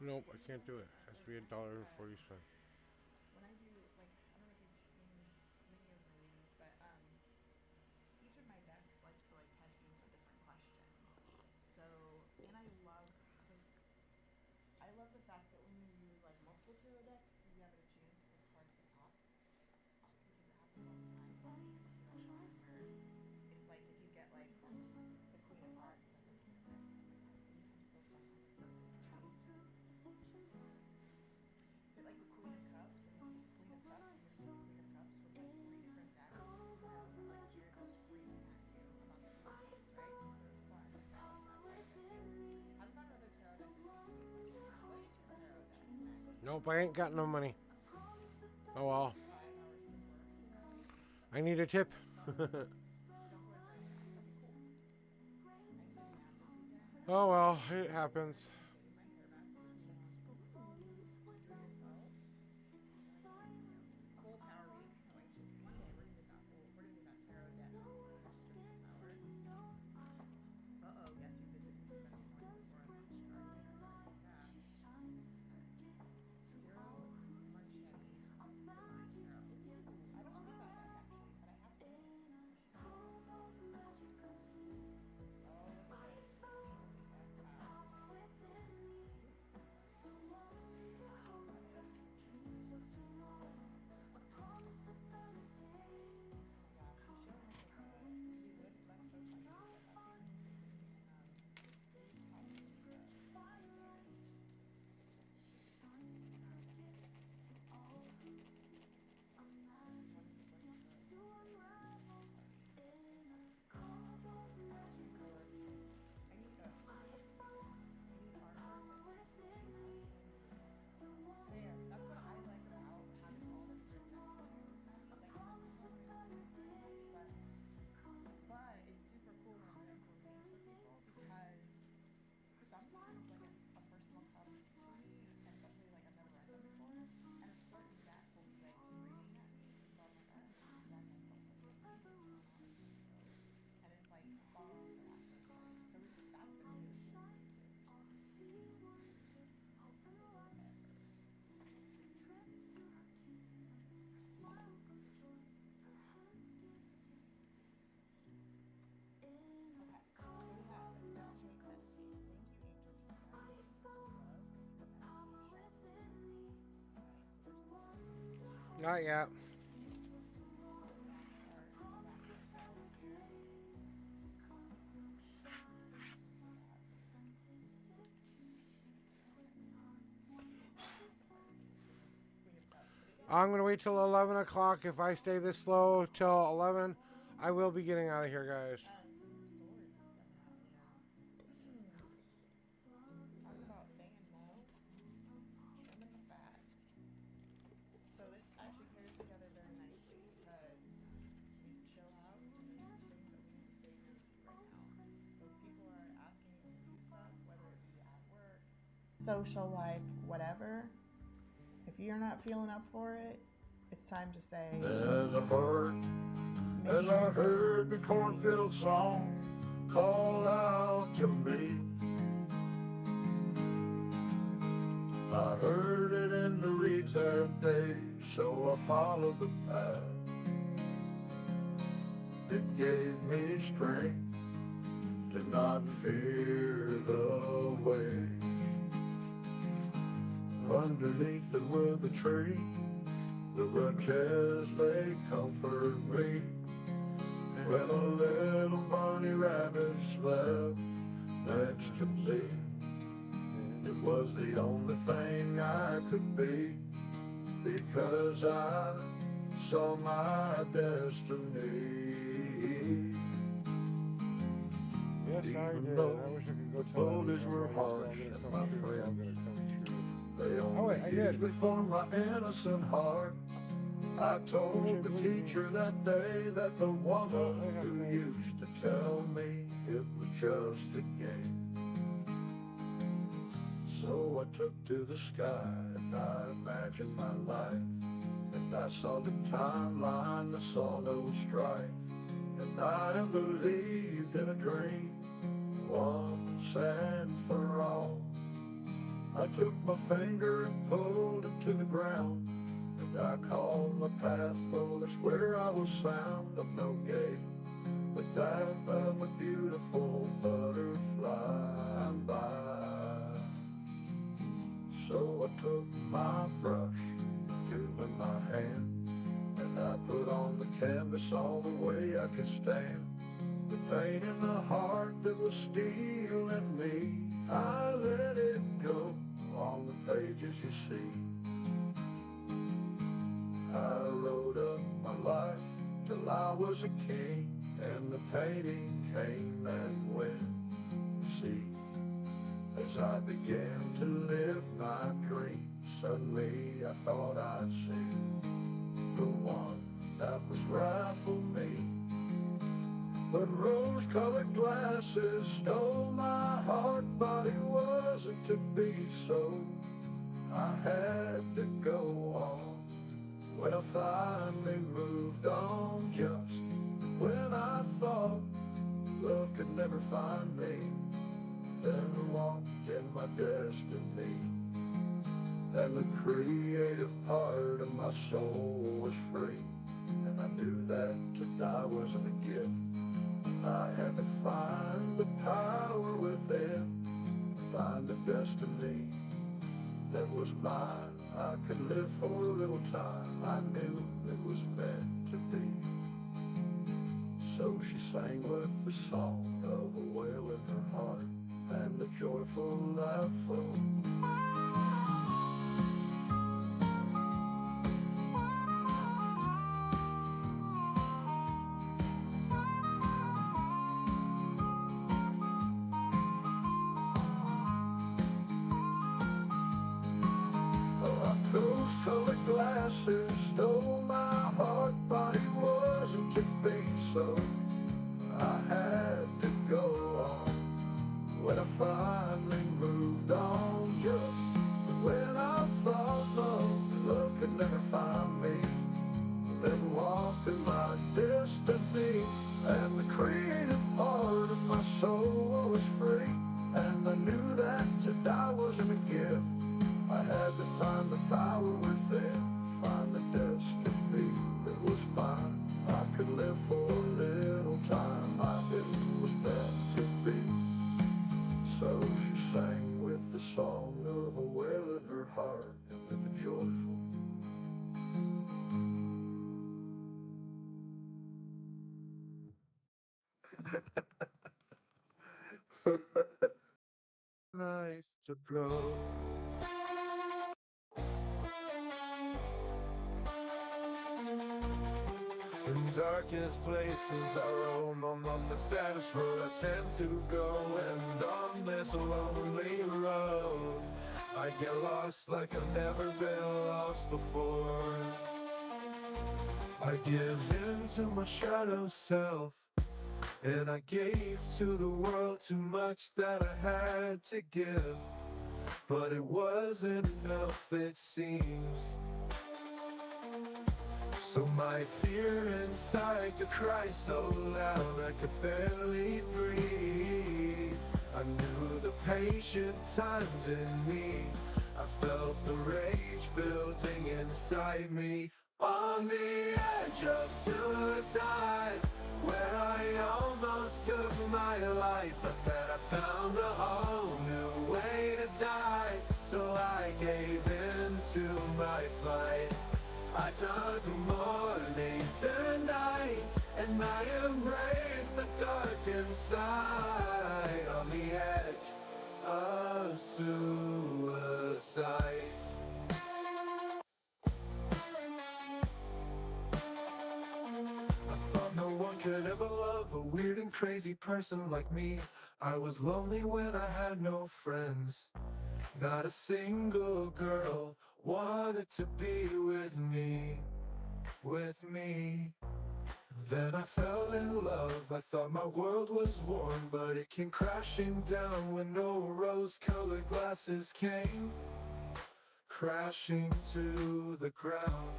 Nope, I can't do it. It has to be $1.40. When I do, like, I don't know if you've seen many of my readings, but each of my decks likes to like kind of answer different questions. So, and I love the fact that when you use like multiple tarot decks, you have a chance for cards to pop because it happens all the time. You know, where it's like if you get like the Queen of Hearts and the King of Cups, I'm like, why is anytime still something working for me? But like the Queen of Cups and the Queen of Cups and the Queen of Cups with like three different decks, you know, that like Spirit's screaming at you about the Queen of Cups, right? So it's fun. I like that part of it too. I haven't found another tarot deck that speaks to me like that. What is your tarot deck? Nope, I ain't got no money. Oh well. 5 hours to work today. I need a tip. Don't go in right now. Okay, cool. I need a nap this weekend. Oh well, it happens. Getting my hair back to the do it yourself. And then I need to full tower reading. I can't wait. One day we're gonna get that tarot deck crystal tower. Uh-oh, yes, you visited me Sunday morning before I launched Guardian. I gotta read that. Zero Marchetti Divine Tarot. Ooh, I don't have that deck actually, but I have some of it. Oh, look at this. We have got love it. Oh my gosh, she's showing us like we live. That's so funny. You said that because I'm living in California. What is the I need artwork that's there. That's what I like about having all the different decks too. Like I said before, but it's super cool when I'm doing full readings for people because sometimes like a person will come to me, especially like I've never read them before, and a certain deck will be like screaming at me, and so I'm like, all right, this deck like hopefully like read what's going on with me, and it's like spot on for that person. So that's been really cool for me too. Okay, so we have don't make meditate. Thank you, angels, for guiding me into love through meditation. Alright, so we're setting meditation. Not yet. Relax ourselves here. Do that. Next card. Queen of Cups, but it is I'm gonna wait till 11 o'clock. If I stay this slow till 11, I will be getting out of here, guys. Queen of Swords is coming out here. Talk about saying no, trimming the fat. So this actually pairs together very nicely because we need to chill out and there's some things that we need to say no to right now. So if people are asking you to do stuff, whether it be at work, social life, whatever, if you're not feeling up for it, it's time to say. As a bird, as I heard the cornfield song call out to me, I heard it in the reeds that day, so I followed the path. It gave me strength to not fear the way. Underneath the willow tree, the branches they comfort me. When a little bunny rabbit slept next to me, it was the only thing I could be, because I saw my destiny. Yes, I Even did. though I wish I could go the tell bullies them, were but it's all harsh gonna and come my true. It's all friends, gonna come true. they only wait, I did. used me for my innocent heart. I told the teacher that day that the woman who used to tell me it was just a game. So I took to the sky and I imagined my life, and I saw the timeline, I saw no strife, and I believed in a dream once and for all. I took my finger and pulled it to the ground, and I called my path, oh, that's where I was found. I'm no gate, but that of a beautiful butterfly I'm by. So I took my brush, two in my hand, and I put on the canvas all the way I could stand. The pain in the heart that was stealing me, I let it go on the pages you see. I wrote up my life till I was a king, and the painting came and went. See, as I began to live my dream, suddenly I thought I'd seen the one that was right for me. But rose-colored glasses stole my heart, but it wasn't to be so. I had to go on. When I finally moved on, just when I thought love could never find me, then walked in my destiny, and the creative part of my soul was free. And I knew that to die wasn't a gift. I had to find the power within, find a destiny that was mine. I could live for a little time, I knew it was meant to be. So she sang with the song of a wail in her heart, and the joyful laugh flowed. Rose-colored glasses stole my heart, but it wasn't to be so. I had to go on. When I finally moved on, just when I thought love could never find me, then walked in my destiny, and the creative part of my soul was free. And I knew that to die wasn't a gift. I had to find the power within, find the destiny that was mine. I could live for a little time, I knew it was meant to be. So she sang with the song of a wail in her heart, and with the joyful. Nice to go. In darkest places I roam, on the saddest road I tend to go, and on this lonely road I get lost like I've never been lost before. I give in to my shadow self, and I gave to the world too much that I had to give, but it wasn't enough, it seems. So my fear inside could cry so loud I could barely breathe. I knew the patient times in me, I felt the rage building inside me. On the edge of suicide, where I almost took my life, but then I found a whole new way to die. So I gave in to my fight. I took morning to night, and I embraced the dark inside, on the edge of suicide. I thought no one could ever love a weird and crazy person like me. I was lonely when I had no friends. Not a single girl wanted to be with me, Then I fell in love, I thought my world was warm, but it came crashing down when no rose-colored glasses came crashing to the ground.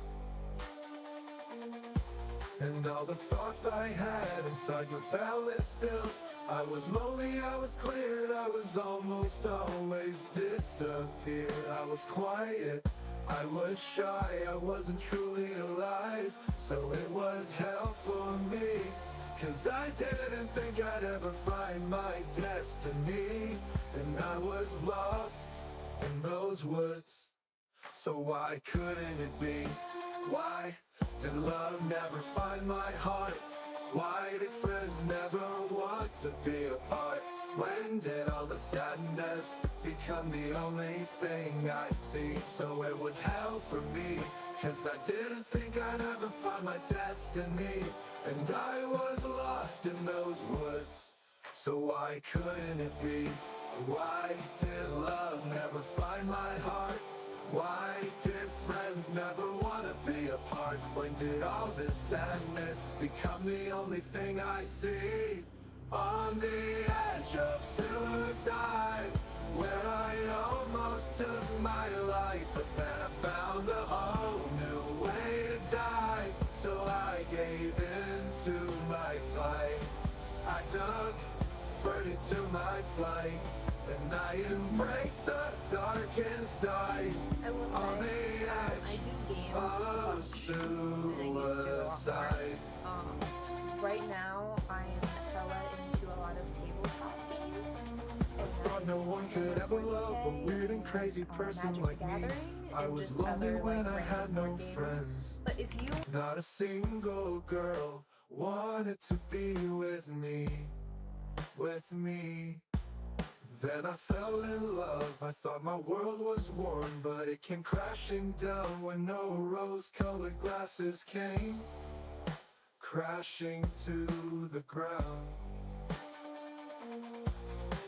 And all the thoughts I had inside were valid still. I was lonely, I was cleared, I was almost always disappeared. I was quiet, I was shy, I wasn't truly alive. So it was hell for me, 'cause I didn't think I'd ever find my destiny. And I was lost in those woods. So why couldn't it be? Why did love never find my heart? Why did friends never want to be apart? When did all the sadness become the only thing I see? So it was hell for me, 'cause I didn't think I'd ever find my destiny. And I was lost in those woods. So why couldn't it be? Why did love never find my heart? Why did friends never want to be apart? When did all this sadness become the only thing I see? On the edge of suicide, where I almost took my life, but then I found a whole new way to die. So I gave in to my fight. I took burden to my flight, and I embraced the dark inside. I will On the say, I edge do game of PUBG, and I used to a lot more. suicide. Right now, I am hella into a lot of tabletop games. I thought no one could ever love a weird and crazy person Magic like the me. Gathering, I and was just lonely other, when like, I had random no board games. friends. But if you Not a single girl wanted to be with me, with me. Then I fell in love, I thought my world was warm, but it came crashing down when no rose-colored glasses came crashing to the ground.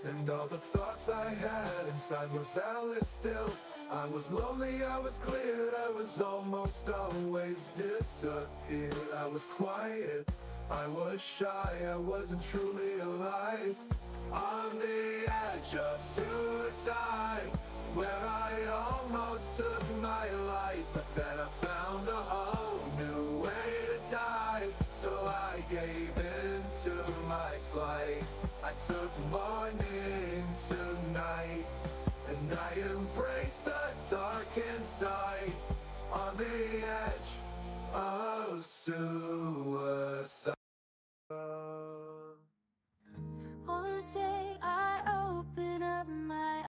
And all the thoughts I had inside were valid still. I was lonely, I was cleared, I was almost always disappeared. I was quiet, I was shy, I wasn't truly alive. On the edge of suicide,